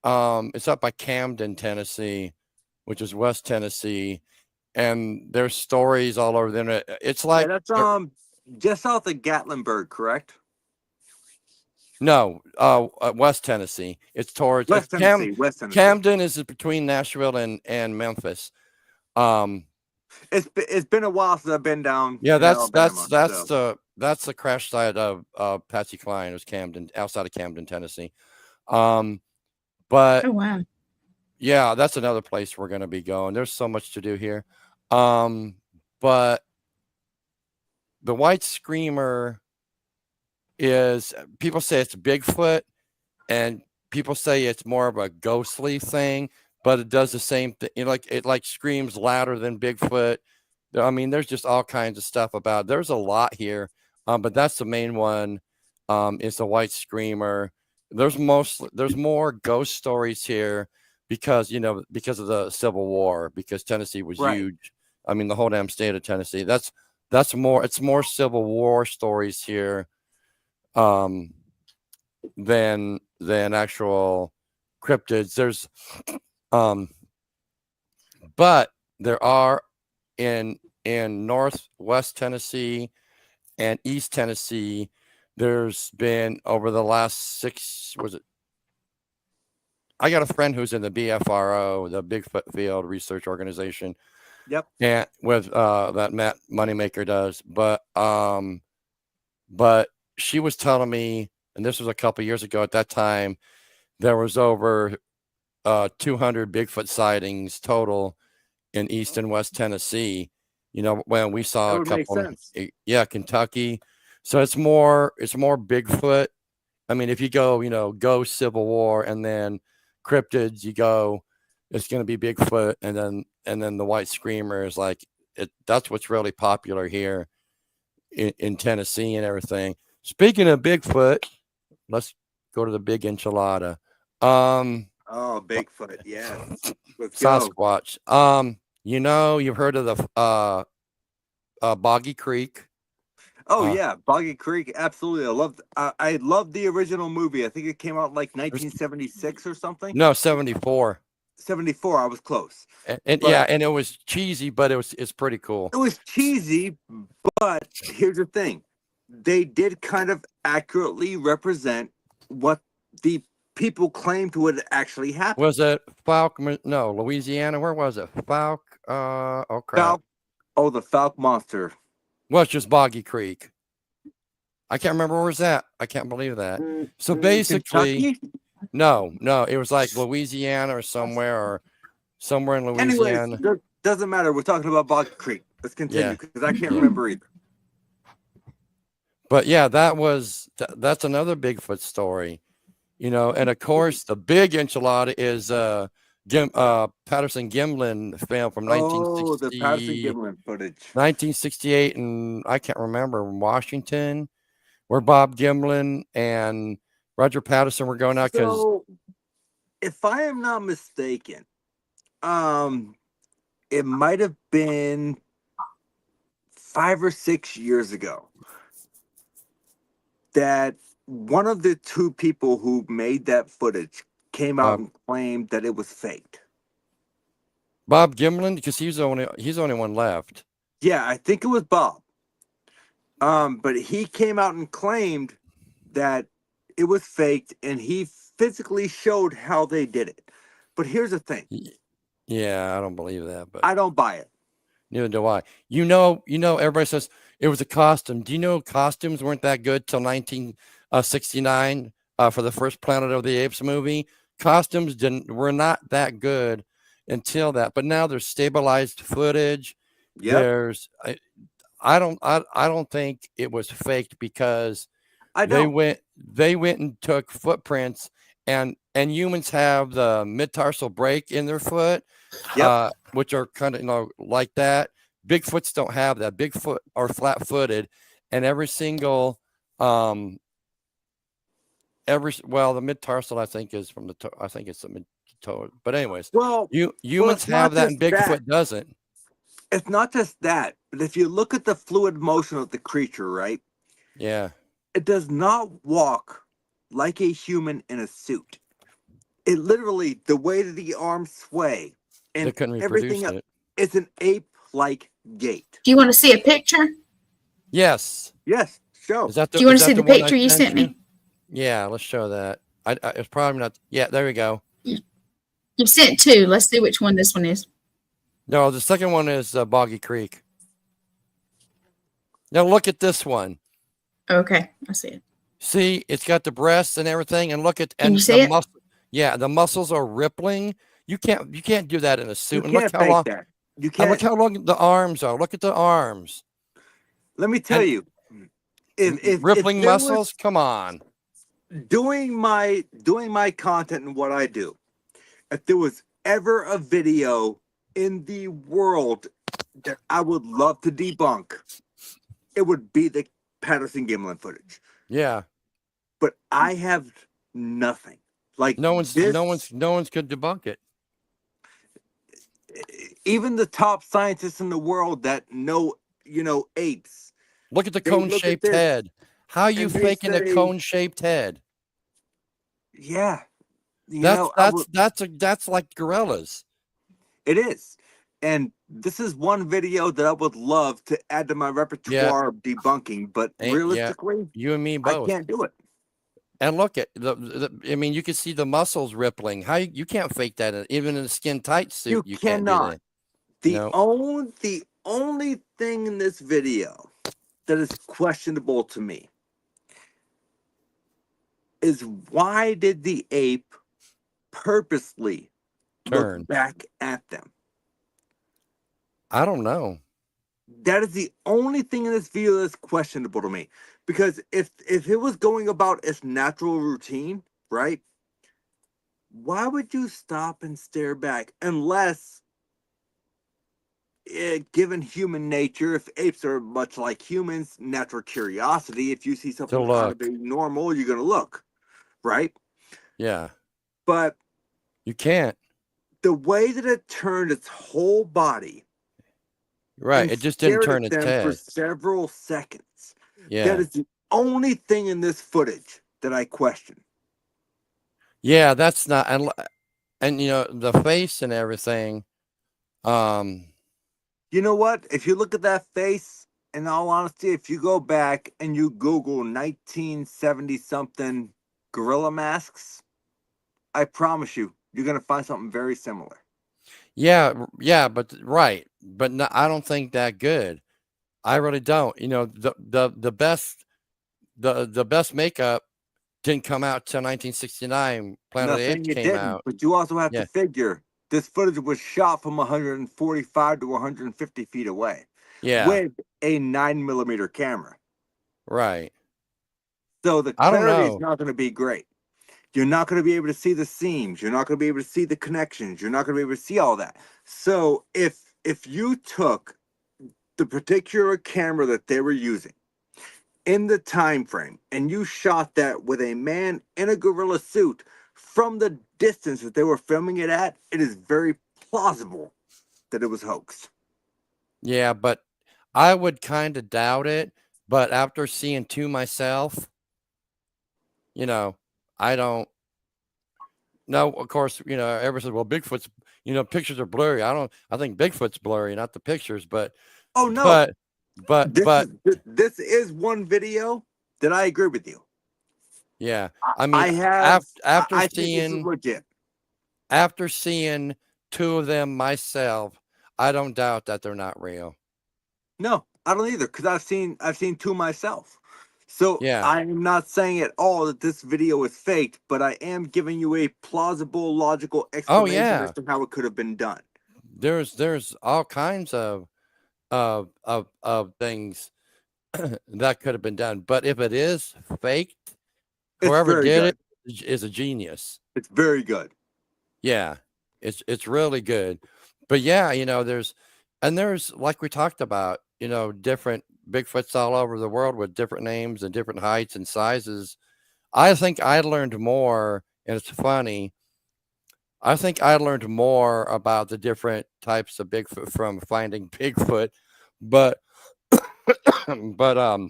S1: It's up by Camden, Tennessee, which is West Tennessee, and there's stories all over there. It's like
S3: that's just south of Gatlinburg, correct?
S1: No, West Tennessee. It's towards
S3: West Tennessee. West Tennessee.
S1: Camden is between Nashville and Memphis.
S3: It's been a while since I've been down.
S1: Yeah,
S3: in Alabama,
S1: that's the crash site of Patsy Cline. It was Camden, outside of Camden, Tennessee. But
S2: Oh wow.
S1: yeah, that's another place we're going to be going. There's so much to do here. But the White Screamer is, people say it's Bigfoot, and people say it's more of a ghostly thing, but it does the same thing. It like screams louder than Bigfoot. I mean, there's just all kinds of stuff about it. There's a lot here, but that's the main one. Is the White Screamer. There's more ghost stories here because of the Civil War, because Tennessee was huge. I mean, the whole damn state of Tennessee. It's more Civil War stories here than actual cryptids. There's but there are in Northwest Tennessee and East Tennessee, there's been over the last I got a friend who's in the BFRO, the Bigfoot Field Research Organization.
S3: Yep.
S1: And with that Matt Moneymaker does. But she was telling me, and this was a couple years ago, at that time, there was over 200 Bigfoot sightings total in East and West Tennessee. When we saw a couple, Kentucky. So it's more Bigfoot. I mean, if you go Civil War and then cryptids, you go, it's going to be Bigfoot, and then the White Screamer is like it. That's what's really popular here in Tennessee and everything. Speaking of Bigfoot, let's go to the big enchilada.
S3: Oh, Bigfoot, yeah. Let's
S1: Sasquatch. You've heard of the Boggy Creek.
S3: Oh yeah, Boggy Creek. Absolutely. I love the original movie. I think it came out in like 1976 or something.
S1: No, 74.
S3: 74. I was close.
S1: And it was cheesy, but it's pretty cool.
S3: It was cheesy, but here's the thing. They did kind of accurately represent what the people claimed would actually happen.
S1: Was it Falk? No, Louisiana. Where was it? Falk? Oh crap.
S3: Falk. Oh, the Falk monster.
S1: Well, it's just Boggy Creek. I can't remember where it was at. I can't believe that. So basically, no, it was like Louisiana or somewhere in Louisiana.
S3: Anyways, doesn't matter. We're talking about Boggy Creek. Let's continue because I can't remember either.
S1: But yeah, that's another Bigfoot story, and of course the big enchilada is Patterson Gimlin film from 1960.
S3: Oh, the Patterson Gimlin footage.
S1: 1968, and I can't remember, Washington, where Bob Gimlin and Roger Patterson were going out.
S3: So, if I am not mistaken, it might have been 5 or 6 years ago that one of the two people who made that footage came out and claimed that it was faked.
S1: Bob Gimlin, because he's the only one left.
S3: Yeah, I think it was Bob. But he came out and claimed that it was faked, and he physically showed how they did it. But here's the thing.
S1: Yeah, I don't believe that, but
S3: I don't buy it.
S1: Neither do I. Everybody says it was a costume. Do you know costumes weren't that good till 1969 for the first Planet of the Apes movie? Costumes were not that good until that. But now there's stabilized footage.
S3: Yeah.
S1: There's I don't think it was faked, because they went and took footprints, and humans have the mid-tarsal break in their foot, which are kind of like that. Bigfoots don't have that. Bigfoot are flat-footed, and every single the mid-tarsal, I think it's the told. But anyways,
S3: Well,
S1: humans
S3: it's not
S1: have that and
S3: just that.
S1: Bigfoot doesn't.
S3: It's not just that, but if you look at the fluid motion of the creature, right?
S1: Yeah.
S3: It does not walk like a human in a suit. It literally, the way that the arms sway
S1: They
S3: and
S1: couldn't reproduce
S3: everything,
S1: it.
S3: it's an ape-like gait.
S2: Do you want to see a picture?
S1: Yes.
S3: Yes, show.
S1: Is that
S2: Do you want to see the
S1: one I
S2: picture you sent me?
S1: Yeah, let's show that. It's probably not. Yeah, there we go.
S2: You sent two. Let's see which one this one is.
S1: No, the second one is Boggy Creek. Now look at this one.
S2: Okay, I see it.
S1: See, it's got the breasts and everything, and look at
S2: Can
S1: and
S2: you see it?
S1: Yeah, the muscles are rippling. You can't do that in a
S3: You
S1: suit. And
S3: can't
S1: look how
S3: fake
S1: long.
S3: that. You
S1: And look
S3: can't.
S1: how long the arms are. Look at the arms.
S3: Let me tell
S1: And
S3: you, if
S1: rippling
S3: there
S1: muscles.
S3: was
S1: Come on.
S3: doing my content and what I do, if there was ever a video in the world that I would love to debunk, it would be the Patterson Gimlin footage.
S1: Yeah.
S3: But I have nothing. Like
S1: No one's could debunk it.
S3: Even the top scientists in the world that know, apes.
S1: Look at the
S3: They look at
S1: cone-shaped
S3: this
S1: head. How you
S3: and they
S1: faking a
S3: say-
S1: cone-shaped head?
S3: Yeah.
S1: That's like gorillas.
S3: It is. And this is one video that I would love to add to my repertoire of debunking, but realistically,
S1: You and me
S3: I
S1: both.
S3: can't do it.
S1: And look at I mean, you can see the muscles rippling. How you can't fake that even in a skin tight suit. You can't do
S3: cannot.
S1: that.
S3: The only thing in this video that is questionable to me is why did the ape purposely
S1: Turn.
S3: look back at them?
S1: I don't know.
S3: That is the only thing in this video that's questionable to me. Because if it was going about its natural routine, right? Why would you stop and stare back? Unless, given human nature, if apes are much like humans, natural curiosity, if you see something out of the normal, you're going to look, right?
S1: Yeah.
S3: But
S1: you can't.
S3: The way that it turned its whole body,
S1: right? It just didn't turn its head
S3: for several seconds.
S1: Yeah.
S3: That is the only thing in this footage that I question.
S1: Yeah, that's not, and the face and everything.
S3: You know what? If you look at that face, in all honesty, if you go back and you Google 1970 something gorilla masks, I promise you, you're gonna find something very similar.
S1: Yeah, but right, but no, I don't think that good. I really don't. The best makeup didn't come out till 1969. Planet of the Apes came out.
S3: But you also have to figure this footage was shot from 145 to 150 feet away.
S1: Yeah.
S3: With a 9mm camera.
S1: Right.
S3: So the clarity is not going to be great. You're not going to be able to see the seams. You're not going to be able to see the connections. You're not going to be able to see all that. So if you took the particular camera that they were using in the time frame and you shot that with a man in a gorilla suit from the distance that they were filming it at, it is very plausible that it was hoaxed.
S1: Yeah, but I would kind of doubt it. But after seeing two myself, I don't. No, of course, everyone says, well, Bigfoot's, pictures are blurry. I think Bigfoot's blurry, not the pictures, but.
S3: Oh, no.
S1: But
S3: this is one video that I agree with you.
S1: Yeah. I mean, after seeing two of them myself, I don't doubt that they're not real.
S3: No, I don't either, because I've seen two myself. So
S1: yeah.
S3: I'm not saying at all that this video is faked, but I am giving you a plausible, logical explanation as to how it could have been done.
S1: There's all kinds of things that could have been done, but if it is faked, whoever did it is a genius.
S3: It's very good.
S1: Yeah, it's really good. But yeah, there's like we talked about, different Bigfoots all over the world with different names and different heights and sizes. I think I learned more, and it's funny. I think I learned more about the different types of Bigfoot from finding Bigfoot, but but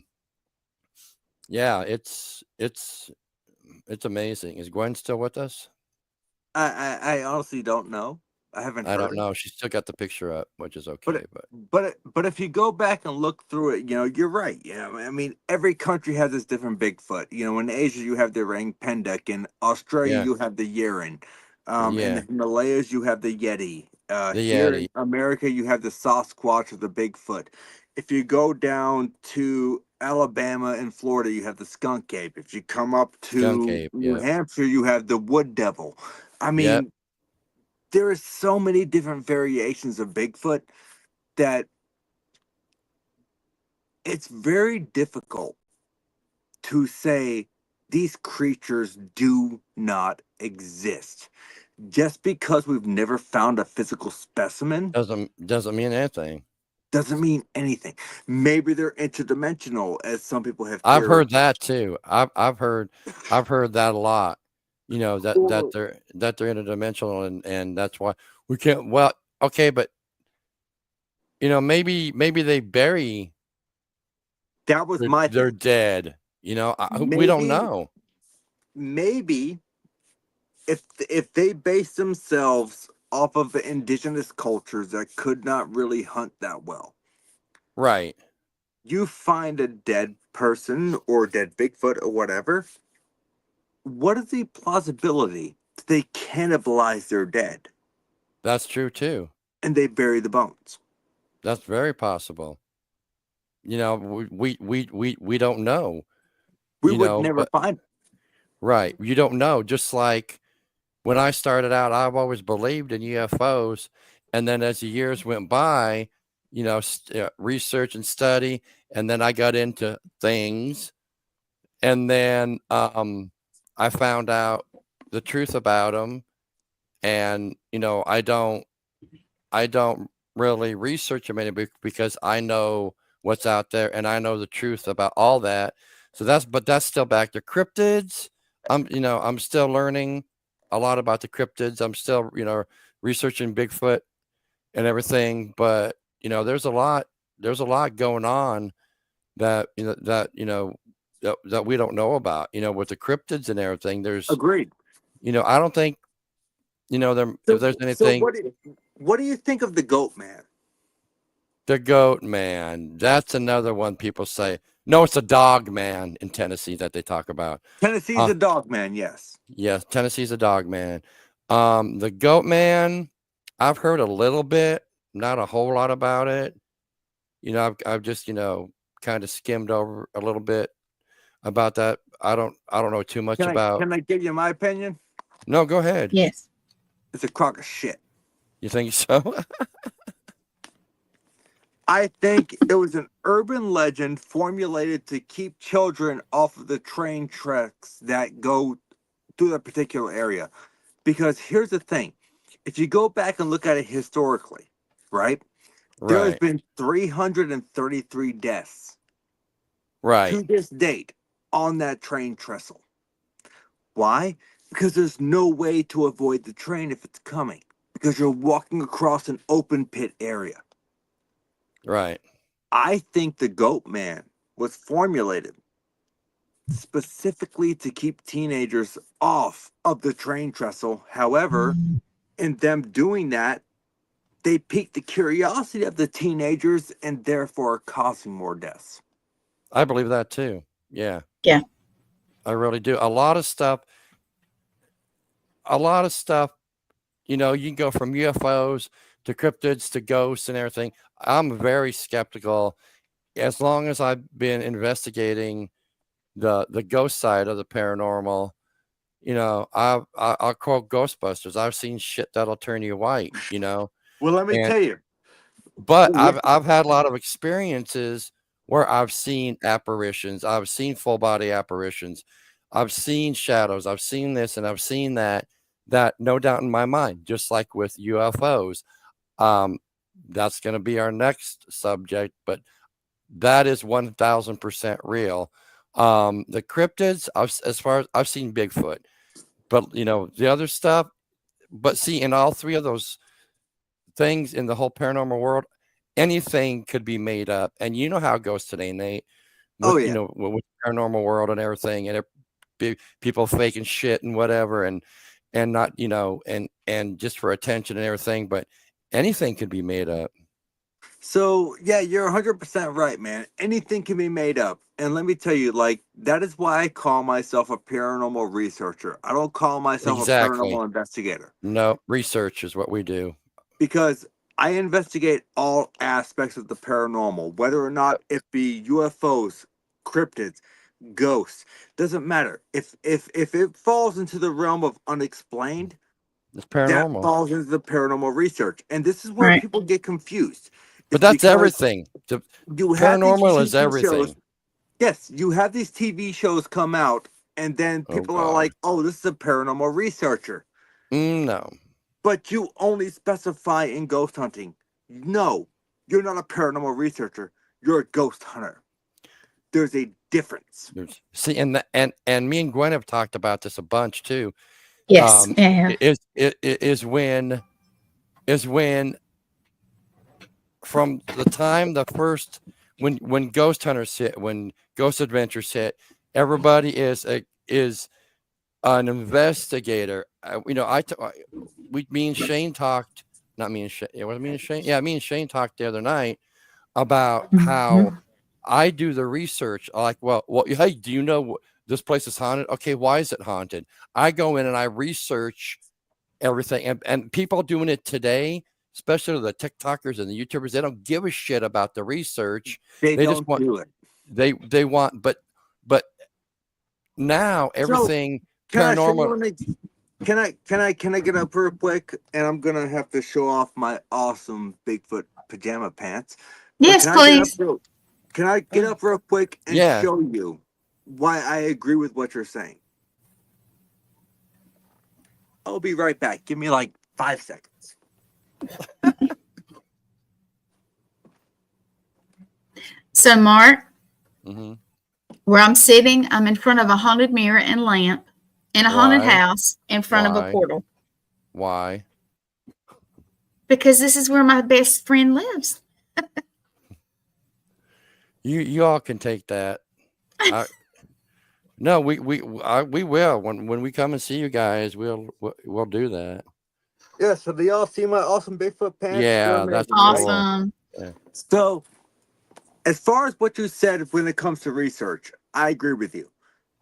S1: yeah, it's amazing. Is Gwen still with us?
S3: I honestly don't know. I haven't
S1: I don't
S3: heard.
S1: know. She still got the picture up, which is
S3: But
S1: okay. But
S3: but if you go back and look through it, you're right. I mean, every country has its different Bigfoot. In Asia you have the orang pendek, in Australia
S1: yeah,
S3: you have the Yeren, in the
S1: yeah,
S3: Himalayas you have the Yeti.
S1: the
S3: Here
S1: Yeti.
S3: in America you have the Sasquatch or the Bigfoot. If you go down to Alabama and Florida, you have the skunk ape. If you come up
S1: Skunk
S3: to
S1: ape.
S3: New
S1: Yep.
S3: Hampshire, you have the wood devil. I
S1: Yep.
S3: mean, there are so many different variations of Bigfoot that it's very difficult to say these creatures do not exist. Just because we've never found a physical specimen
S1: Doesn't mean anything.
S3: doesn't mean anything. Maybe they're interdimensional, as some people have
S1: I've heard
S3: theorized.
S1: that too. I've heard that a lot. You know,
S3: Or
S1: that they're interdimensional, and that's why we can't. Well, okay, but maybe they bury
S3: that was my
S1: they're
S3: thing.
S1: dead. We don't
S3: Maybe,
S1: know.
S3: maybe if they base themselves off of indigenous cultures that could not really hunt that well,
S1: Right.
S3: you find a dead person or dead Bigfoot or whatever, what is the plausibility that they cannibalize their dead
S1: That's true too.
S3: and they bury the bones?
S1: That's very possible. We don't know.
S3: We would never
S1: But
S3: find it.
S1: right, you don't know. Just like when I started out, I've always believed in UFOs, and then as the years went by, research and study, and then I got into things, and then I found out the truth about them, and I don't really research them anymore because I know what's out there and I know the truth about all that. So that's still back to cryptids. I'm still learning a lot about the cryptids. I'm still, researching Bigfoot and everything, but there's a lot going on that, that we don't know about, with the cryptids and everything.
S3: Agreed.
S1: I don't think, if there's
S3: So
S1: anything.
S3: what do you think of the goat man?
S1: The goat man. That's another one people say. No, it's a dog man in Tennessee that they talk about.
S3: Tennessee's a dog man, yes.
S1: Yes, Tennessee's a dog man. The goat man, I've heard a little bit, not a whole lot about it. I've just, kind of skimmed over a little bit about that. I don't know too much about.
S3: Can I give you my opinion?
S1: No, go ahead.
S2: Yes.
S3: It's a crock of shit.
S1: You think so?
S3: I think it was an urban legend formulated to keep children off of the train tracks that go through that particular area. Because here's the thing. If you go back and look at it historically, right? There has
S1: Right.
S3: been 333 deaths
S1: Right.
S3: to this date on that train trestle. Why? Because there's no way to avoid the train if it's coming. Because you're walking across an open pit area.
S1: Right.
S3: I think the goat man was formulated specifically to keep teenagers off of the train trestle. However, in them doing that, they piqued the curiosity of the teenagers and therefore causing more deaths.
S1: I believe that too. Yeah.
S2: Yeah.
S1: I really do. A lot of stuff, you can go from UFOs to cryptids to ghosts and everything. I'm very skeptical. As long as I've been investigating the ghost side of the paranormal, I'll quote Ghostbusters. I've seen shit that'll turn you white,
S3: Well, let me
S1: and
S3: tell you.
S1: but I've had a lot of experiences where I've seen apparitions. I've seen full body apparitions. I've seen shadows. I've seen this and I've seen that. That no doubt in my mind, just like with UFOs. That's going to be our next subject, but that is 1000% real. The cryptids, as far as I've seen Bigfoot, but the other stuff, but see, in all three of those things in the whole paranormal world, anything could be made up. And you know how it goes today, Nate, with,
S3: Oh yeah.
S1: with paranormal world and everything, and people faking shit and whatever, and not, and just for attention and everything, but anything could be made up.
S3: So yeah, you're 100% right, man. Anything can be made up. And let me tell you, like, that is why I call myself a paranormal researcher. I don't call myself a
S1: Exactly.
S3: paranormal investigator.
S1: No, research is what we do.
S3: Because I investigate all aspects of the paranormal, whether or not it be UFOs, cryptids, ghosts, doesn't matter. If it falls into the realm of unexplained,
S1: It's
S3: that
S1: paranormal.
S3: falls into the paranormal research. And this is where
S2: Right.
S3: people get confused.
S1: But
S3: It's
S1: that's
S3: because
S1: everything.
S3: you have these
S1: Paranormal is
S3: TV
S1: everything.
S3: shows. Yes, you have these TV shows come out, and then
S1: Oh,
S3: people are
S1: God.
S3: like, "Oh, this is a paranormal researcher,"
S1: No.
S3: but you only specify in ghost hunting. No, you're not a paranormal researcher. You're a ghost hunter. There's a difference.
S1: See, and me and Gwen have talked about this a bunch too.
S2: Yes. Yeah.
S1: Is when from the time the first when Ghost Hunters hit, when Ghost Adventures hit, everybody is an investigator. Me and Shane talked. Not me and Shane. It was me and Shane. Yeah, me and Shane talked the other night about how I do the research. Like, well, hey, do you know this place is haunted? Okay, why is it haunted? I go in and I research everything, and people doing it today, especially the TikTokers and the YouTubers, they don't give a shit about the research.
S3: They
S1: They
S3: don't
S1: just want
S3: do it.
S1: they want, but now everything paranormal.
S3: Can I get up real quick? And I'm gonna have to show off my awesome Bigfoot pajama pants. But
S2: Yes, please.
S3: Can I get up real quick and
S1: Yeah.
S3: show you why I agree with what you're saying? I'll be right back. Give me like 5 seconds.
S2: So, Mark,
S1: Mhm.
S2: where I'm sitting, I'm in front of a haunted mirror and lamp in a haunted
S1: Why?
S2: house in front of a
S1: Why?
S2: portal.
S1: Why?
S2: Because this is where my best friend lives.
S1: You all can take that. No, we will when we come and see you guys. We'll do that.
S3: Yeah. So do y'all see my awesome Bigfoot pants?
S1: Yeah, that's cool.
S2: Awesome.
S1: Yeah.
S3: So, as far as what you said when it comes to research, I agree with you.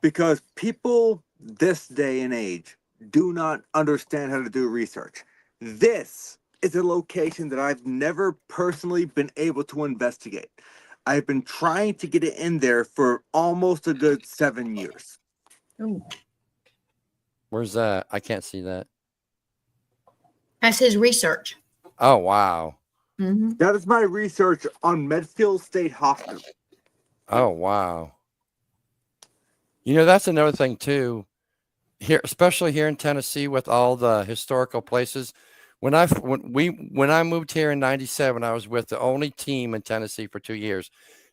S3: Because people this day and age do not understand how to do research. This is a location that I've never personally been able to investigate. I've been trying to get it in there for almost a good 7 years.
S2: Ooh.
S1: Where's that? I can't see that.
S2: That's his research.
S1: Oh, wow.
S2: Mm-hmm.
S3: That is my research on Medfield State Hospital.
S1: Oh, wow. That's another thing too. Here, especially here in Tennessee, with all the historical places. When I moved here in '97, I was with the only team in Tennessee for 2 years.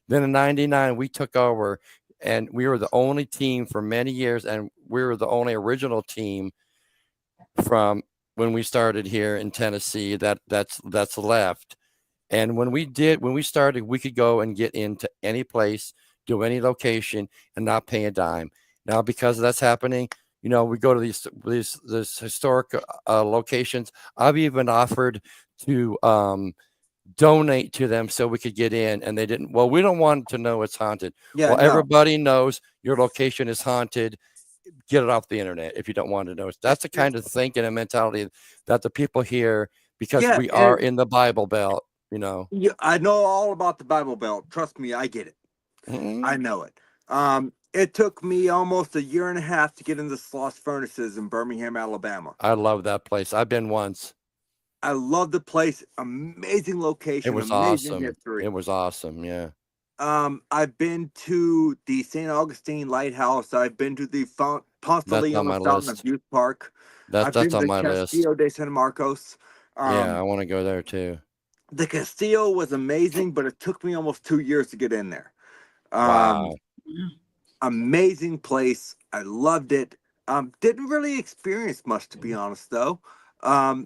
S1: Then in '99, we took over, and we were the only team for many years, and we were the only original team from when we started here in Tennessee that's left. And when we started, we could go and get into any place, do any location, and not pay a dime. Now, because that's happening, we go to these historic locations. I've even offered to donate to them so we could get in, and they didn't. Well, we don't want to know it's haunted.
S3: Yeah,
S1: well,
S3: no.
S1: Everybody knows your location is haunted. Get it off the internet if you don't want to know. That's the kind of thinking and mentality that the people here, because we are in the Bible Belt.
S3: Yeah, I know all about the Bible Belt. Trust me, I get it.
S1: Mm-hmm.
S3: I know it. It took me almost a year and a half to get into Sloss Furnaces in Birmingham, Alabama.
S1: I love that place. I've been once.
S3: I love the place. Amazing location.
S1: It was
S3: amazing
S1: awesome.
S3: History.
S1: It was awesome. Yeah.
S3: I've been to the St. Augustine Lighthouse. I've been to the Ponce de Leon Fountain of Youth Park.
S1: That's on my list.
S3: Castillo de San Marcos.
S1: Yeah, I want to go there too.
S3: The Castillo was amazing, but it took me almost 2 years to get in there.
S1: Wow.
S3: Amazing place. I loved it. Didn't really experience much, to be honest, though.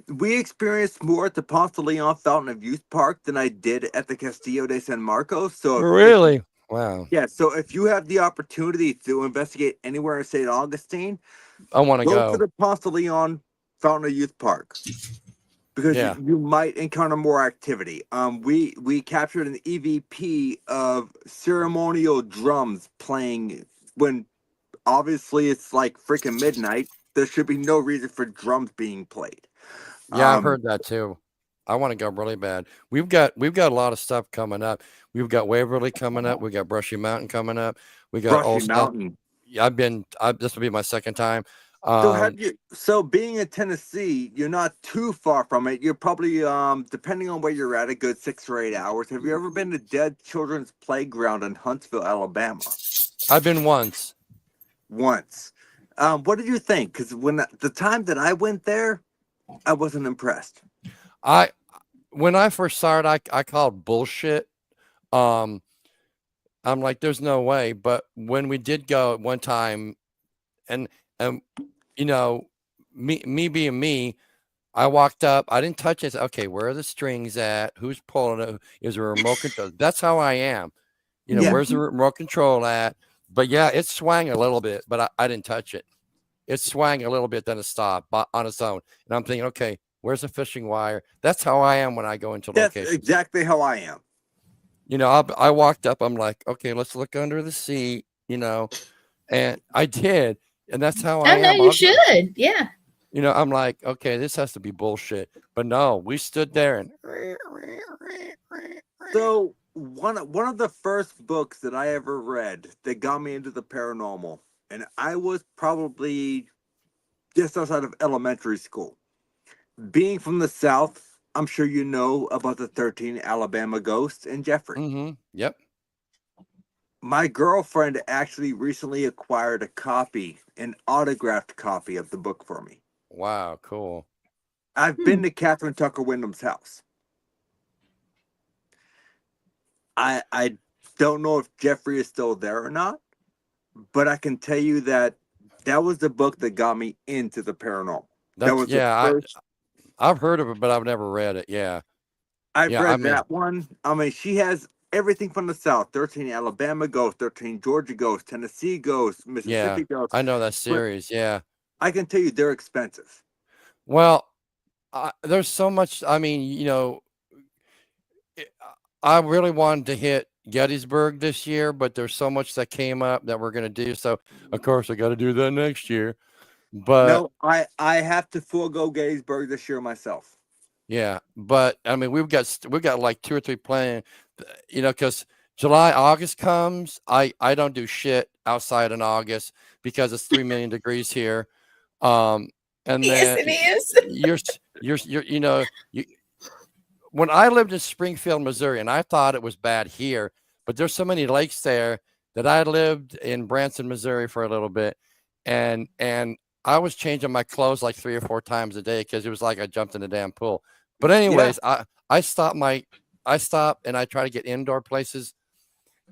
S3: We experienced more at the Ponce de Leon Fountain of Youth Park than I did at the Castillo de San Marcos. So
S1: Really? Wow.
S3: yeah, so if you have the opportunity to investigate anywhere in St. Augustine,
S1: I want to
S3: go to
S1: go.
S3: the Ponce de Leon Fountain of Youth Park because
S1: Yeah.
S3: you might encounter more activity. We captured an EVP of ceremonial drums playing when obviously it's like freaking midnight. There should be no reason for drums being played.
S1: Yeah, I've heard that too. I want to go really bad. We've got a lot of stuff coming up. We've got Waverly coming up. We got Brushy Mountain coming up. We got
S3: Brushy
S1: Old South.
S3: Mountain.
S1: Yeah, this will be my second time.
S3: So being in Tennessee, you're not too far from it. You're probably depending on where you're at, a good 6 or 8 hours. Have you ever been to Dead Children's Playground in Huntsville, Alabama?
S1: I've been once.
S3: Once. What did you think? Because when the time that I went there, I wasn't impressed.
S1: When I first saw it, I called bullshit. I'm like, there's no way. But when we did go at one time, and you know, me being me, I walked up. I didn't touch it. Okay, where are the strings at? Who's pulling it? Is there a remote control? That's how I am.
S3: Yeah.
S1: Where's the remote control at? But yeah, it swang a little bit, but I didn't touch it. It swang a little bit, then it stopped on its own. And I'm thinking, okay, where's the fishing wire? That's how I am when I go into
S3: That's
S1: locations.
S3: exactly how I am.
S1: I walked up. I'm like, okay, let's look under the seat, and I did. And that's how I am.
S2: No, you should. Yeah.
S1: I'm like, okay, this has to be bullshit. But no, we stood there and.
S3: So one of the first books that I ever read that got me into the paranormal, and I was probably just outside of elementary school. Being from the South, I'm sure you know about the 13 Alabama ghosts in Jeffrey.
S1: Mm-hmm. Yep.
S3: My girlfriend actually recently acquired a copy, an autographed copy of the book for me.
S1: Wow, cool.
S3: I've been to Catherine Tucker Wyndham's house. I don't know if Jeffrey is still there or not, but I can tell you that was the book that got me into the paranormal. That was the first.
S1: I've heard of it, but I've never read it. Yeah.
S3: I've read that one. I mean, she has everything from the South: 13 Alabama ghosts, 13 Georgia ghosts, Tennessee ghosts, Mississippi ghosts.
S1: I know that series.
S3: But
S1: yeah.
S3: I can tell you they're expensive.
S1: Well, there's so much. I mean, I really wanted to hit Gettysburg this year, but there's so much that came up that we're going to do. So, of course, I got to do that next year. But
S3: no, I have to forego Gettysburg this year myself.
S1: Yeah, but I mean, we've got like 2 or 3 planned, because July, August comes. I don't do shit outside in August because it's 3 million degrees here. And then
S2: yes, it is.
S1: you're when I lived in Springfield, Missouri, and I thought it was bad here, but there's so many lakes there that I lived in Branson, Missouri for a little bit, and I was changing my clothes like 3 or 4 times a day because it was like I jumped in a damn pool. But anyways, I stop and I try to get indoor places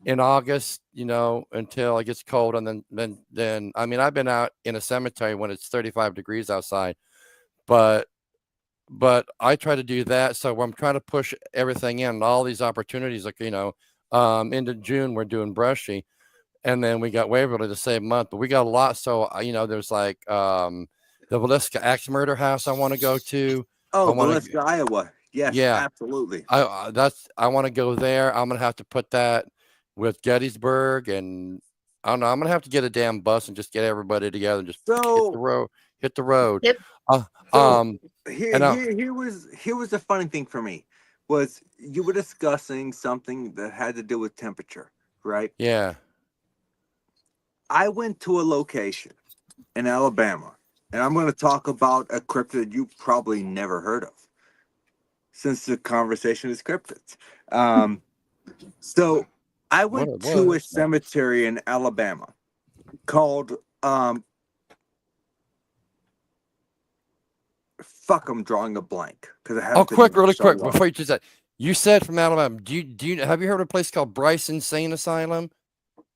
S1: in August, until it gets cold, and then I mean, I've been out in a cemetery when it's 35 degrees outside, but I try to do that. So I'm trying to push everything in, all these opportunities, like into June we're doing Brushy, and then we got Waverly the same month, but we got a lot. So there's like the Villisca Axe Murder House I want to go to.
S3: Oh, Villisca, Iowa. Yes, yeah, absolutely.
S1: I want to go there. I'm gonna have to put that with Gettysburg, and I don't know. I'm gonna have to get a damn bus and just get everybody together and just hit the road.
S2: Yep.
S3: Here was the funny thing for me was you were discussing something that had to do with temperature, right?
S1: Yeah.
S3: I went to a location in Alabama, and I'm going to talk about a cryptid you probably never heard of, since the conversation is cryptids. So I went to a cemetery in Alabama called fuck, I'm drawing a blank because I have.
S1: Really quick before you do that. You said from Alabama. Do you have you heard of a place called Bryce Insane Asylum?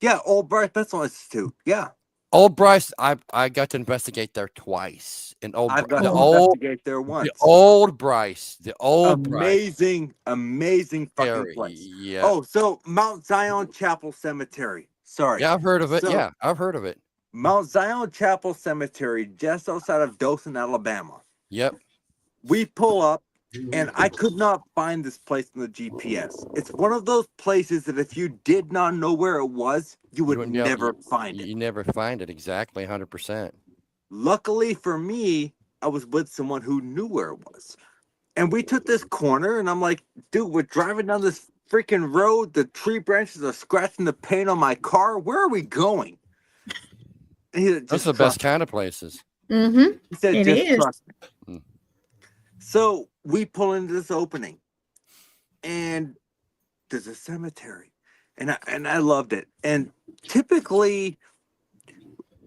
S3: Yeah, Old Bryce Mental Institute. Yeah.
S1: Old Bryce, I got to investigate there twice. In
S3: I've got
S1: the
S3: to
S1: old
S3: investigate there once.
S1: the old Bryce.
S3: Amazing fucking
S1: Scary.
S3: place.
S1: Yeah.
S3: Oh, so Mount Zion Chapel Cemetery. Sorry.
S1: Yeah, I've heard of it.
S3: So
S1: Yeah, I've heard of it.
S3: Mount Zion Chapel Cemetery, just outside of Dothan, Alabama.
S1: Yep.
S3: We pull up, and I could not find this place in the GPS. It's one of those places that if you did not know where it was, you would
S1: wouldn't be able-
S3: never find it.
S1: You never find it exactly 100%.
S3: Luckily for me, I was with someone who knew where it was. And we took this corner, and I'm like, dude, we're driving down this freaking road. The tree branches are scratching the paint on my car. Where are we going? And he said,
S1: That's
S3: just
S1: the
S3: trust
S1: best kind of places.
S2: Mm-hmm.
S3: He said,
S2: It
S3: just
S2: is.
S3: trust me.
S1: Mm.
S3: So we pull into this opening, and there's a cemetery, and I loved it. And typically,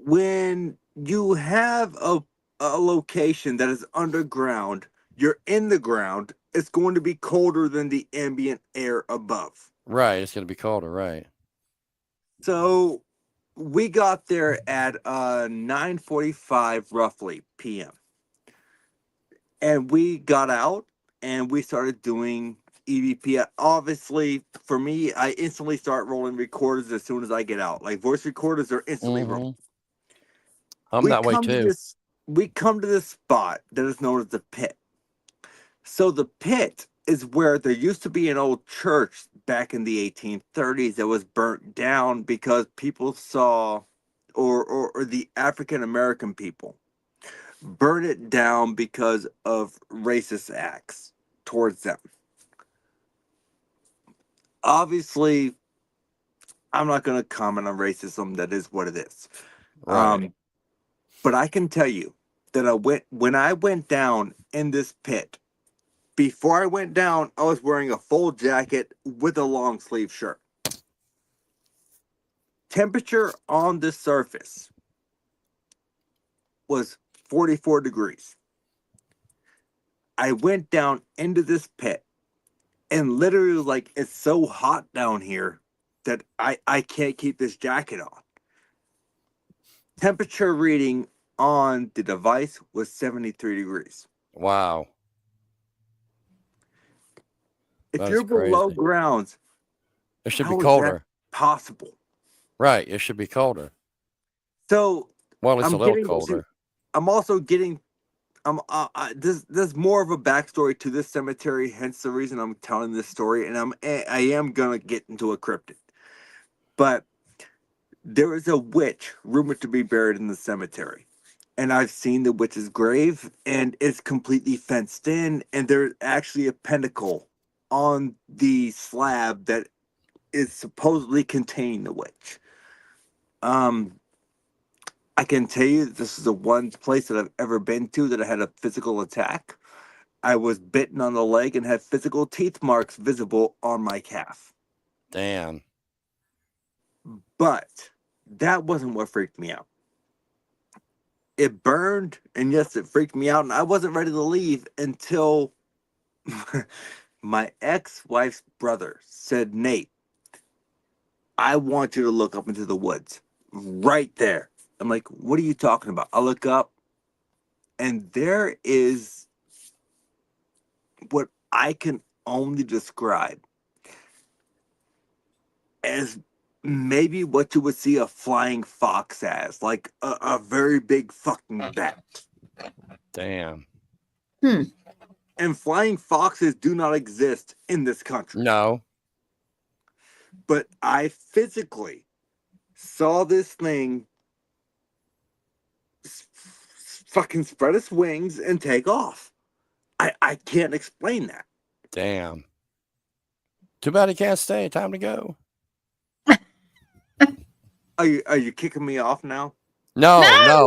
S3: when you have a location that is underground, you're in the ground, it's going to be colder than the ambient air above.
S1: Right. It's going to be colder. Right.
S3: So we got there at 9:45 roughly p.m. And we got out and we started doing EVP. Obviously, for me, I instantly start rolling recorders as soon as I get out. Like voice recorders are instantly rolling.
S1: I'm that way too.
S3: We come to this spot that is known as the pit. So the pit is where there used to be an old church back in the 1830s that was burnt down because people saw, or the African American people burn it down because of racist acts towards them. Obviously, I'm not going to comment on racism. That is what it is.
S1: Right.
S3: But I can tell you that when I went down in this pit, before I went down, I was wearing a full jacket with a long sleeve shirt. Temperature on the surface was 44 degrees. I went down into this pit and literally like, it's so hot down here that I can't keep this jacket on. Temperature reading on the device was 73 degrees.
S1: Wow.
S3: If
S1: That
S3: you're
S1: is crazy.
S3: below grounds,
S1: It should
S3: how
S1: be
S3: is
S1: colder.
S3: that possible?
S1: Right. It should be colder.
S3: So
S1: Well, it's
S3: I'm
S1: a little
S3: getting
S1: colder.
S3: I'm also getting there's more of a backstory to this cemetery, hence the reason I'm telling this story, and I am gonna get into a cryptid. But there is a witch rumored to be buried in the cemetery. And I've seen the witch's grave, and it's completely fenced in, and there's actually a pentacle on the slab that is supposedly containing the witch. I can tell you that this is the one place that I've ever been to that I had a physical attack. I was bitten on the leg and had physical teeth marks visible on my calf.
S1: Damn.
S3: But that wasn't what freaked me out. It burned, and yes, it freaked me out, and I wasn't ready to leave until my ex-wife's brother said, Nate, I want you to look up into the woods right there. I'm like, what are you talking about? I look up, and there is what I can only describe as maybe what you would see a flying fox as, like a very big fucking bat.
S1: Damn.
S3: And flying foxes do not exist in this country.
S1: No.
S3: But I physically saw this thing fucking spread its wings and take off. I can't explain that.
S1: Damn. Too bad he can't stay. Time to go.
S3: Are you kicking me off now?
S1: No. I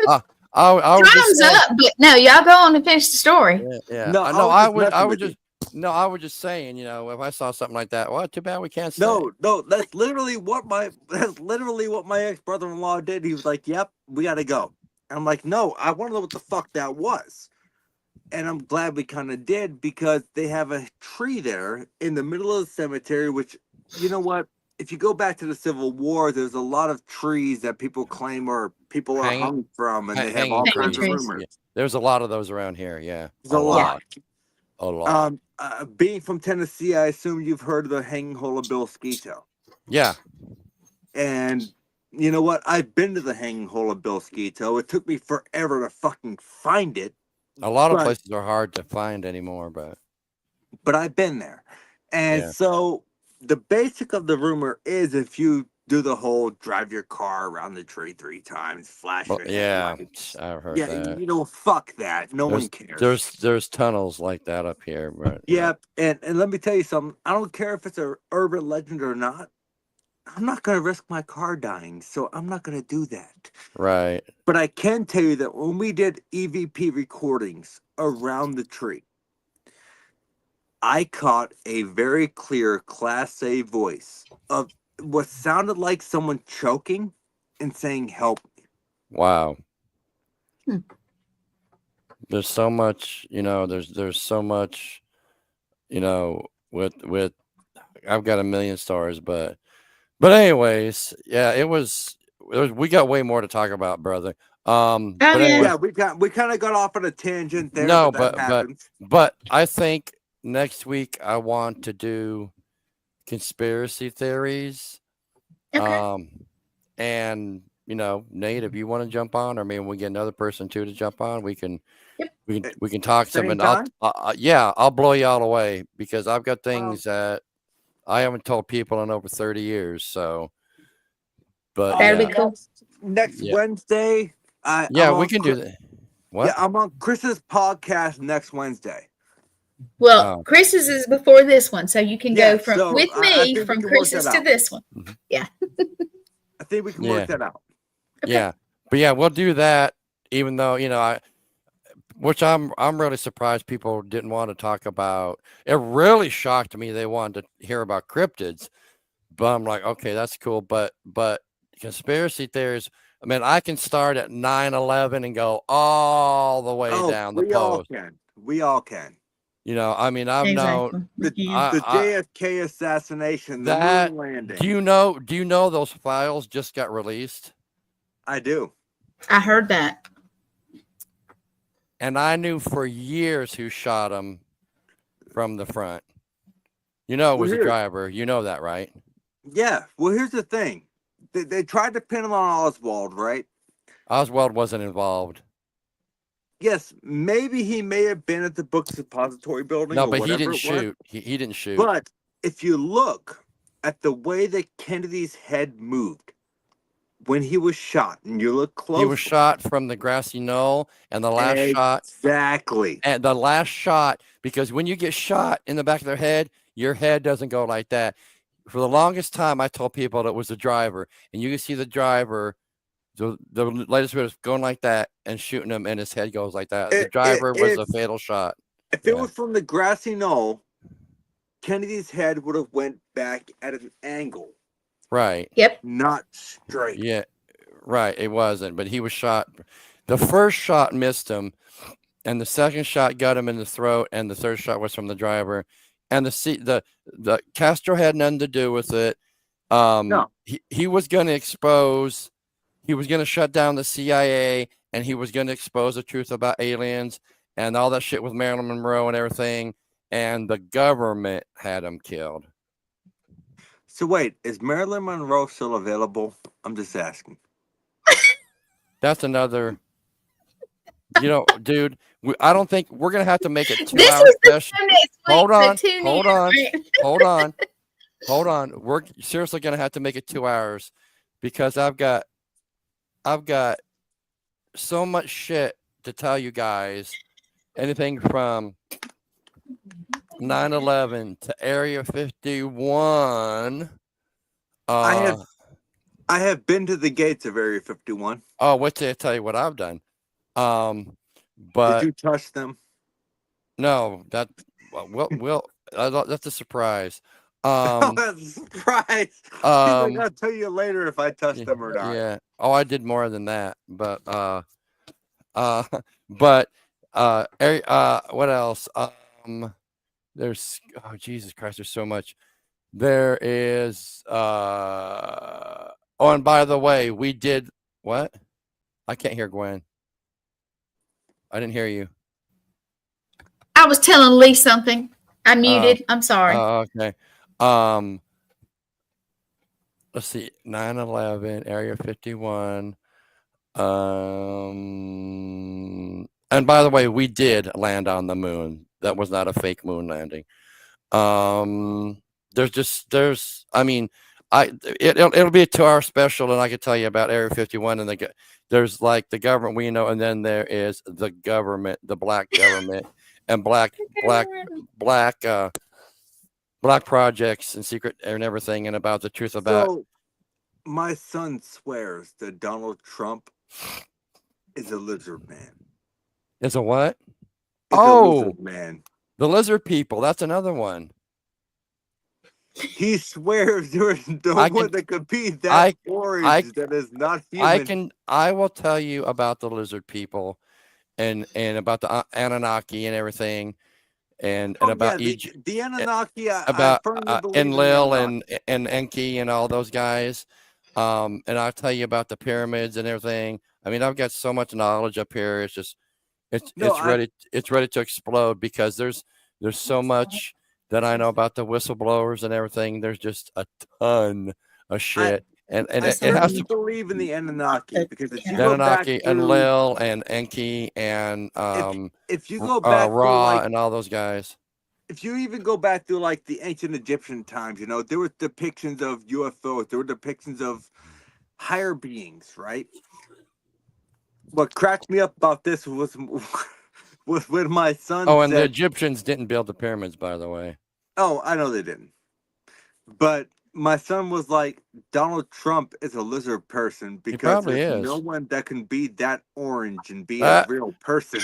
S1: was just
S2: Time's
S1: saying,
S2: up, but no, y'all go on and finish the story.
S1: yeah.
S3: No,
S1: I was just saying, if I saw something like that, well, too bad we can't stay.
S3: No, that's literally what my ex-brother-in-law did. He was like, "Yep, we gotta go." And I'm like, "No, I want to know what the fuck that was." And I'm glad we kind of did, because they have a tree there in the middle of the cemetery, which, you know what? if you go back to the Civil War, there's a lot of trees that people claim or people are
S1: Hanging-
S3: hung from, and they have
S1: hanging
S3: all
S2: Hanging
S3: kinds of
S2: trees.
S3: rumors.
S1: Yeah. There's a lot of those around here. Yeah.
S3: There's a lot.
S1: A lot.
S3: Being from Tennessee, I assume you've heard of the Hanging Hole of Bill Skeeto.
S1: Yeah.
S3: And you know what? I've been to the Hanging Hole of Bill Skeeto. It took me forever to fucking find it,
S1: A lot of
S3: but-
S1: places are hard to find anymore, but
S3: I've been there. And
S1: Yeah.
S3: so the basic of the rumor is if you do the whole drive your car around the tree 3 times, flash
S1: well,
S3: your
S1: yeah,
S3: headlights.
S1: I've heard
S3: Yeah,
S1: that.
S3: you know, fuck that. No one cares.
S1: There's tunnels like that up here, but
S3: Yeah, and let me tell you something. I don't care if it's an urban legend or not. I'm not going to risk my car dying, so I'm not going to do that.
S1: right.
S3: But I can tell you that when we did EVP recordings around the tree, I caught a very clear Class A voice of what sounded like someone choking and saying, "Help me."
S1: Wow.
S2: Hmm.
S1: There's so much, there's so much, with I've got a million stories, but anyways, yeah, we got way more to talk about, brother. But
S2: yeah.
S1: anyway,
S3: Yeah, we kind of got off on a tangent there,
S1: No,
S3: but that happens.
S1: but I think next week I want to do conspiracy theories.
S2: Okay.
S1: And Nate, if you want to jump on, or maybe we get another person too to jump on, we can
S2: Yep.
S1: we can talk some,
S3: Same
S1: and
S3: time?
S1: I'll blow y'all away because I've got things that I haven't told people in over 30 years. So, but
S2: That'd
S1: yeah,
S2: be cool.
S3: Next
S1: Yeah.
S3: Wednesday,
S1: yeah,
S3: I'm
S1: we
S3: on
S1: can do that. What?
S3: Yeah, I'm on Chris's podcast next Wednesday.
S2: Well,
S1: Oh.
S2: Chris's is before this one, so you can
S3: Yeah,
S2: go from
S3: so
S2: with
S3: I
S2: me
S3: think we
S2: from
S3: can work
S2: Chris's
S3: that
S2: to
S3: out.
S2: this one.
S3: I think we can
S1: Yeah.
S3: work that out.
S2: Okay.
S1: Yeah, but yeah, we'll do that. Even though which I'm really surprised people didn't want to talk about. It really shocked me they wanted to hear about cryptids, but I'm like, okay, that's cool. But conspiracy theories. I mean, I can start at 9/11 and go all the way down the
S3: we all
S1: post.
S3: can. We all can.
S1: I mean, I've known
S2: Exactly.
S3: The JFK assassination, the
S1: that.
S3: moon landing.
S1: Do you know those files just got released?
S3: I do.
S2: I heard that.
S1: And I knew for years who shot him from the front. It was the driver. You know that, right?
S3: Yeah. Well, here's the thing. They tried to pin him on Oswald, right?
S1: Oswald wasn't involved.
S3: Yes, maybe he may have been at the book depository building.
S1: No,
S3: or
S1: but he
S3: whatever
S1: didn't
S3: it was.
S1: shoot. He didn't shoot.
S3: But if you look at the way that Kennedy's head moved when he was shot, and you look close,
S1: He was shot from the grassy knoll, and the last shot.
S3: Exactly.
S1: And the last shot, because when you get shot in the back of their head, your head doesn't go like that. For the longest time, I told people that it was the driver, and you can see the driver. The latest video is going like that and shooting him, and his head goes like that. The driver was a fatal shot.
S3: If it was from the grassy knoll, Kennedy's head would have went back at an angle.
S1: Right.
S2: Yep.
S3: Not straight.
S1: Yeah. Right. It wasn't, but he was shot. The first shot missed him, and the second shot got him in the throat, and the third shot was from the driver. And the Castro had nothing to do with it.
S3: No.
S1: He was going to expose. He was going to shut down the CIA, and he was going to expose the truth about aliens and all that shit with Marilyn Monroe and everything. And the government had him killed.
S3: So wait, is Marilyn Monroe still available? I'm just asking.
S1: That's another. Dude, I don't think we're going to have to make it 2
S2: This
S1: hours
S2: is the
S1: special.
S2: show next week.
S1: Hold on,
S2: so tune
S1: hold
S2: in,
S1: on.
S2: right?
S1: Hold on. We're seriously going to have to make it 2 hours because I've got so much shit to tell you guys. Anything from 9/11 to Area 51.
S3: I have been to the gates of Area 51.
S1: Oh, wait till I tell you what I've done. But
S3: did you touch them?
S1: No, that's a surprise.
S3: That's a surprise. I'll tell you later if I touched them or not.
S1: Yeah. Oh, I did more than that, but what else? There's Jesus Christ, there's so much. There is oh, and by the way, we did what? I can't hear Gwen. I didn't hear you.
S2: I was telling Lee something. I muted. I'm sorry.
S1: Oh, okay. Let's see. 9/11, Area 51. And by the way, we did land on the moon. That was not a fake moon landing. It'll be a 2-hour special, and I can tell you about Area 51 and there's like the government we know, and then there is the government, the black government, and black projects and secret and everything, and about the truth about.
S3: So, my son swears that Donald Trump is a lizard man.
S1: Is a what?
S3: Is a lizard man.
S1: The lizard people. That's another one.
S3: He swears there is no one that could be that orange that is not human.
S1: I will tell you about the lizard people, and about the Anunnaki and everything, and about Egypt,
S3: the Anunnaki,
S1: about Enlil and Enki and all those guys, and I'll tell you about the pyramids and everything. I mean, I've got so much knowledge up here. It's just it's ready to explode, because there's so much that I know about the whistleblowers and everything. There's just a ton of shit. And it has to
S3: believe in the Anunnaki, because if you
S1: Anunnaki and Lil and Enki and
S3: if you go back
S1: Ra and all those guys.
S3: If you even go back to like the ancient Egyptian times, you know, there were depictions of UFOs, there were depictions of higher beings, right? What cracked me up about this was when my son
S1: the Egyptians didn't build the pyramids, by the way.
S3: Oh, I know they didn't. But my son was like, Donald Trump is a lizard person, because there's no one that can be that orange and be a real person.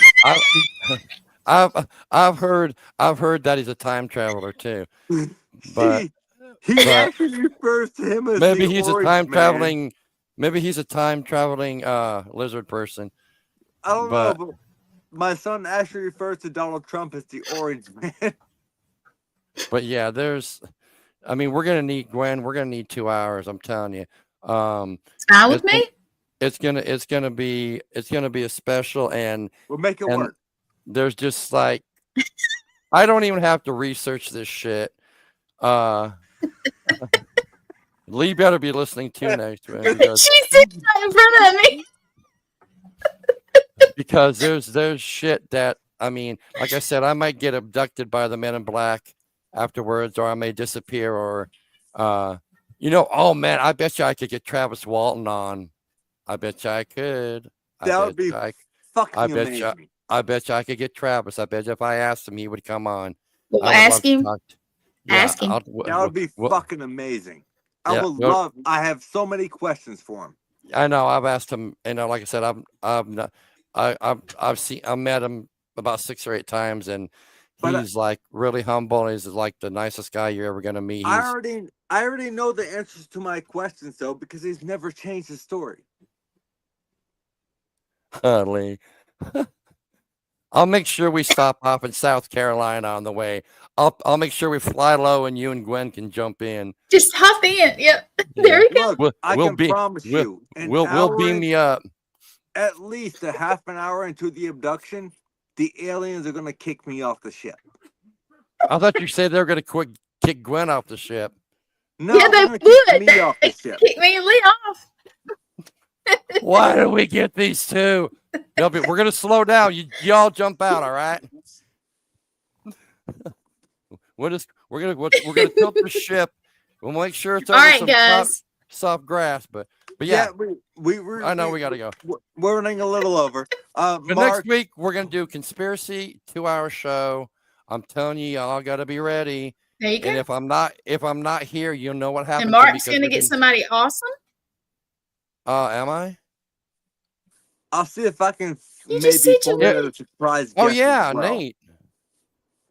S1: I've heard that he's a time traveler too. But
S3: he actually refers to him as
S1: maybe he's a time traveling. Maybe he's a time traveling lizard person.
S3: I don't know, but my son actually refers to Donald Trump as the orange man.
S1: But yeah, we're gonna need Gwen. We're gonna need 2 hours. I'm telling you.
S2: Fine with me.
S1: It's gonna be a special, and
S3: we'll make it work.
S1: There's just like I don't even have to research this shit. Lee better be listening too next week.
S2: She's sitting right in front of me.
S1: Because there's shit that, I mean, like I said, I might get abducted by the Men in Black afterwards, or I may disappear, or oh man, I bet you I could get Travis Walton on. I bet you I could.
S3: That would be fucking amazing.
S1: I bet you I could get Travis. I bet you if I asked him, he would come on.
S2: Well, ask him.
S3: Ask him. That would be fucking amazing. I would love. I have so many questions for him.
S1: I know. I've asked him. Like I said, I've met him about 6 or 8 times, and he's like really humble. He's like the nicest guy you're ever gonna meet.
S3: I already know the answers to my questions though, because he's never changed his story.
S1: Lee. I'll make sure we stop off in South Carolina on the way. I'll make sure we fly low, and you and Gwen can jump in.
S2: Just hop in. Yep. There we go.
S3: I can promise you.
S1: We'll beam me up.
S3: At least a half an hour into the abduction, the aliens are gonna kick me off the ship.
S1: I thought you said they were gonna kick Gwen off the ship.
S3: No, yeah, they would. Kick me off the ship.
S2: Kick me and Lee off.
S1: Why do we get these two? We're gonna slow down. Y'all jump out, all right? We're gonna tilt the ship. We'll make sure it's over some soft grass, but yeah, I know we gotta go.
S3: We're running a little over.
S1: But next week we're gonna do conspiracy 2-hour show. I'm telling you, y'all gotta be ready.
S2: There you go.
S1: And if I'm not here, you'll know what happened.
S2: And Mark's gonna get somebody awesome.
S1: Am I?
S3: I'll see if I can maybe pull in a surprise.
S1: Oh yeah, Nate.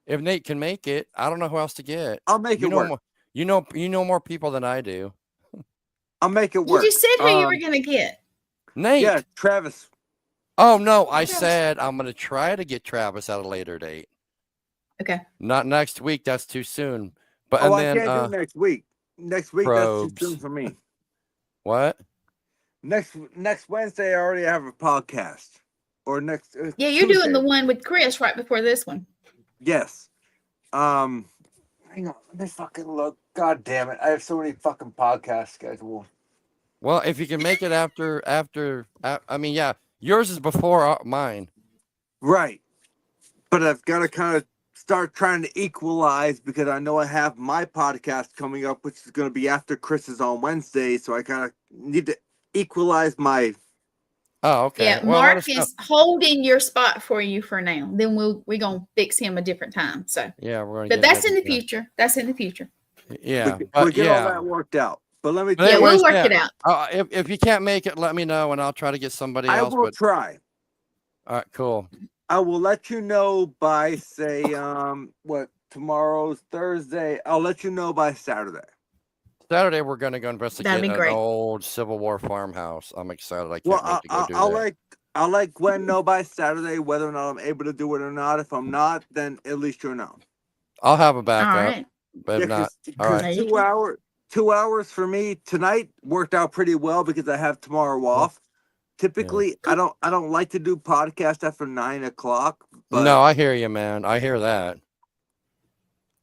S1: If Nate can make it, I don't know who else to get.
S3: I'll make it work.
S1: You know more people than I do.
S3: I'll make it work.
S2: You just said who you were gonna get.
S1: Nate.
S3: Yeah, Travis.
S1: Oh no, I said I'm gonna try to get Travis at a later date.
S2: Okay.
S1: Not next week. That's too soon. But
S3: Oh,
S1: and
S3: I
S1: then
S3: can't do next week. Next week, that's too
S1: probes.
S3: soon for me.
S1: What?
S3: Next Wednesday, I already have a podcast. Or next
S2: Yeah, you're doing the
S3: Tuesday.
S2: one with Chris right before this one.
S3: Yes. Hang on, let me fucking look. God damn it. I have so many fucking podcasts scheduled.
S1: Well, if you can make it after, I mean, yeah, yours is before mine.
S3: Right. But I've got to kind of start trying to equalize because I know I have my podcast coming up, which is going to be after Chris's on Wednesday. So I kind of need to equalize my.
S1: Oh, okay.
S2: Yeah,
S1: Well, let
S2: Mark
S1: us know.
S2: is holding your spot for you for now. Then we're gonna fix him a different time. So,
S1: Yeah, we're gonna
S2: but
S1: get
S2: that's in the
S1: together.
S2: future. That's in the future.
S1: Yeah,
S3: We'll
S1: but
S3: get all
S1: yeah.
S3: that worked out. But let me
S1: But
S3: tell
S2: Yeah,
S3: you,
S2: we'll
S1: anyways,
S2: work it out.
S1: if you can't make it, let me know and I'll try to get somebody
S3: I
S1: else.
S3: will
S1: But
S3: try.
S1: all right, cool.
S3: I will let you know by say what tomorrow's Thursday. I'll let you know by Saturday.
S1: Saturday we're gonna go
S2: That'd
S1: investigate
S2: be
S1: an
S2: great.
S1: old Civil War farmhouse. I'm excited. I
S3: Well,
S1: can't wait to go do
S3: I'll
S1: that.
S3: let Gwen know by Saturday whether or not I'm able to do it or not. If I'm not, then at least you'll know.
S1: I'll have a
S2: All
S1: backup,
S2: right.
S1: but
S3: Yeah,
S1: if not, all
S3: because
S1: right.
S2: There you
S3: 2 hours for me tonight worked out pretty well because I have tomorrow off. Typically, I don't like to do podcast after 9 o'clock. But
S1: No, I hear you, man. I hear that.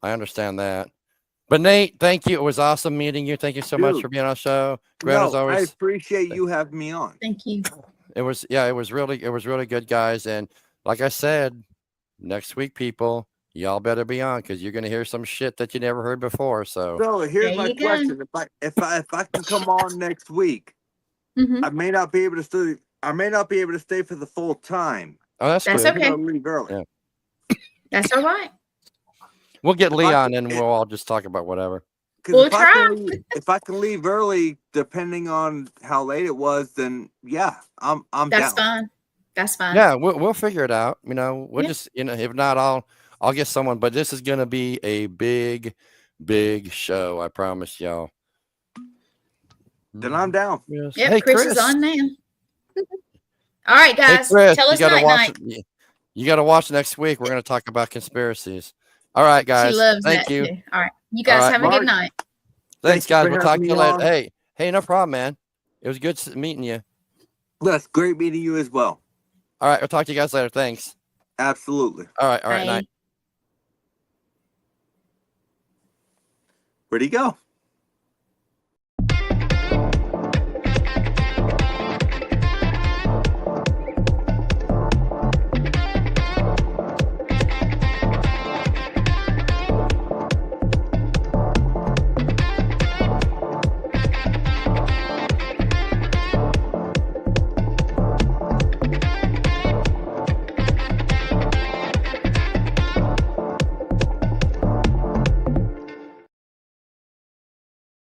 S1: I understand that. But Nate, thank you. It was awesome meeting you. Thank you so much
S3: Dude,
S1: for being on the show. Gwen, as
S3: no, I
S1: always,
S3: appreciate you having me on.
S2: Thank you.
S1: it was really good, guys. And like I said, next week, people, y'all better be on because you're gonna hear some shit that you never heard before. So
S3: So here's
S2: There
S3: my
S2: you go.
S3: question: if I can come on next week,
S2: Mhm.
S3: I may not be able to stay. I may not be able to stay for the full time.
S1: that's
S2: That's
S1: good.
S2: okay.
S3: I'll leave early.
S1: Yeah.
S2: That's all right.
S1: We'll get
S3: If I
S1: Leon
S3: can-
S1: and we'll all just talk about whatever.
S3: Because
S2: We'll
S3: if I
S2: try.
S3: if I can leave early, depending on how late it was, then yeah, I'm
S2: That's
S3: down.
S2: fine. That's fine.
S1: Yeah, we'll figure it out. You know, we'll
S2: Yeah.
S1: just if not, I'll get someone. But this is gonna be a big show. I promise y'all.
S3: Then I'm down.
S1: Yes.
S2: Yep.
S1: Hey,
S2: Chris is on now. All right,
S1: Hey,
S2: guys.
S1: Chris,
S2: Tell
S1: you
S2: us
S1: gotta
S2: night
S1: watch.
S2: night.
S1: You gotta watch next week. We're gonna talk about conspiracies. All right,
S2: She
S1: guys.
S2: loves
S1: Thank
S2: that
S1: you.
S2: too. All right. You
S1: All
S2: guys
S1: right,
S2: have a
S3: Mark.
S2: good night.
S1: Thanks,
S3: Thank you
S1: guys.
S3: for
S1: We'll talk
S3: having
S1: to you
S3: me
S1: later.
S3: on.
S1: Hey, no problem, man. It was good meeting you.
S3: That's great meeting you as well.
S1: All right, we'll talk to you guys later. Thanks.
S3: Absolutely.
S1: All right,
S2: Bye.
S1: night.
S3: Where'd he go?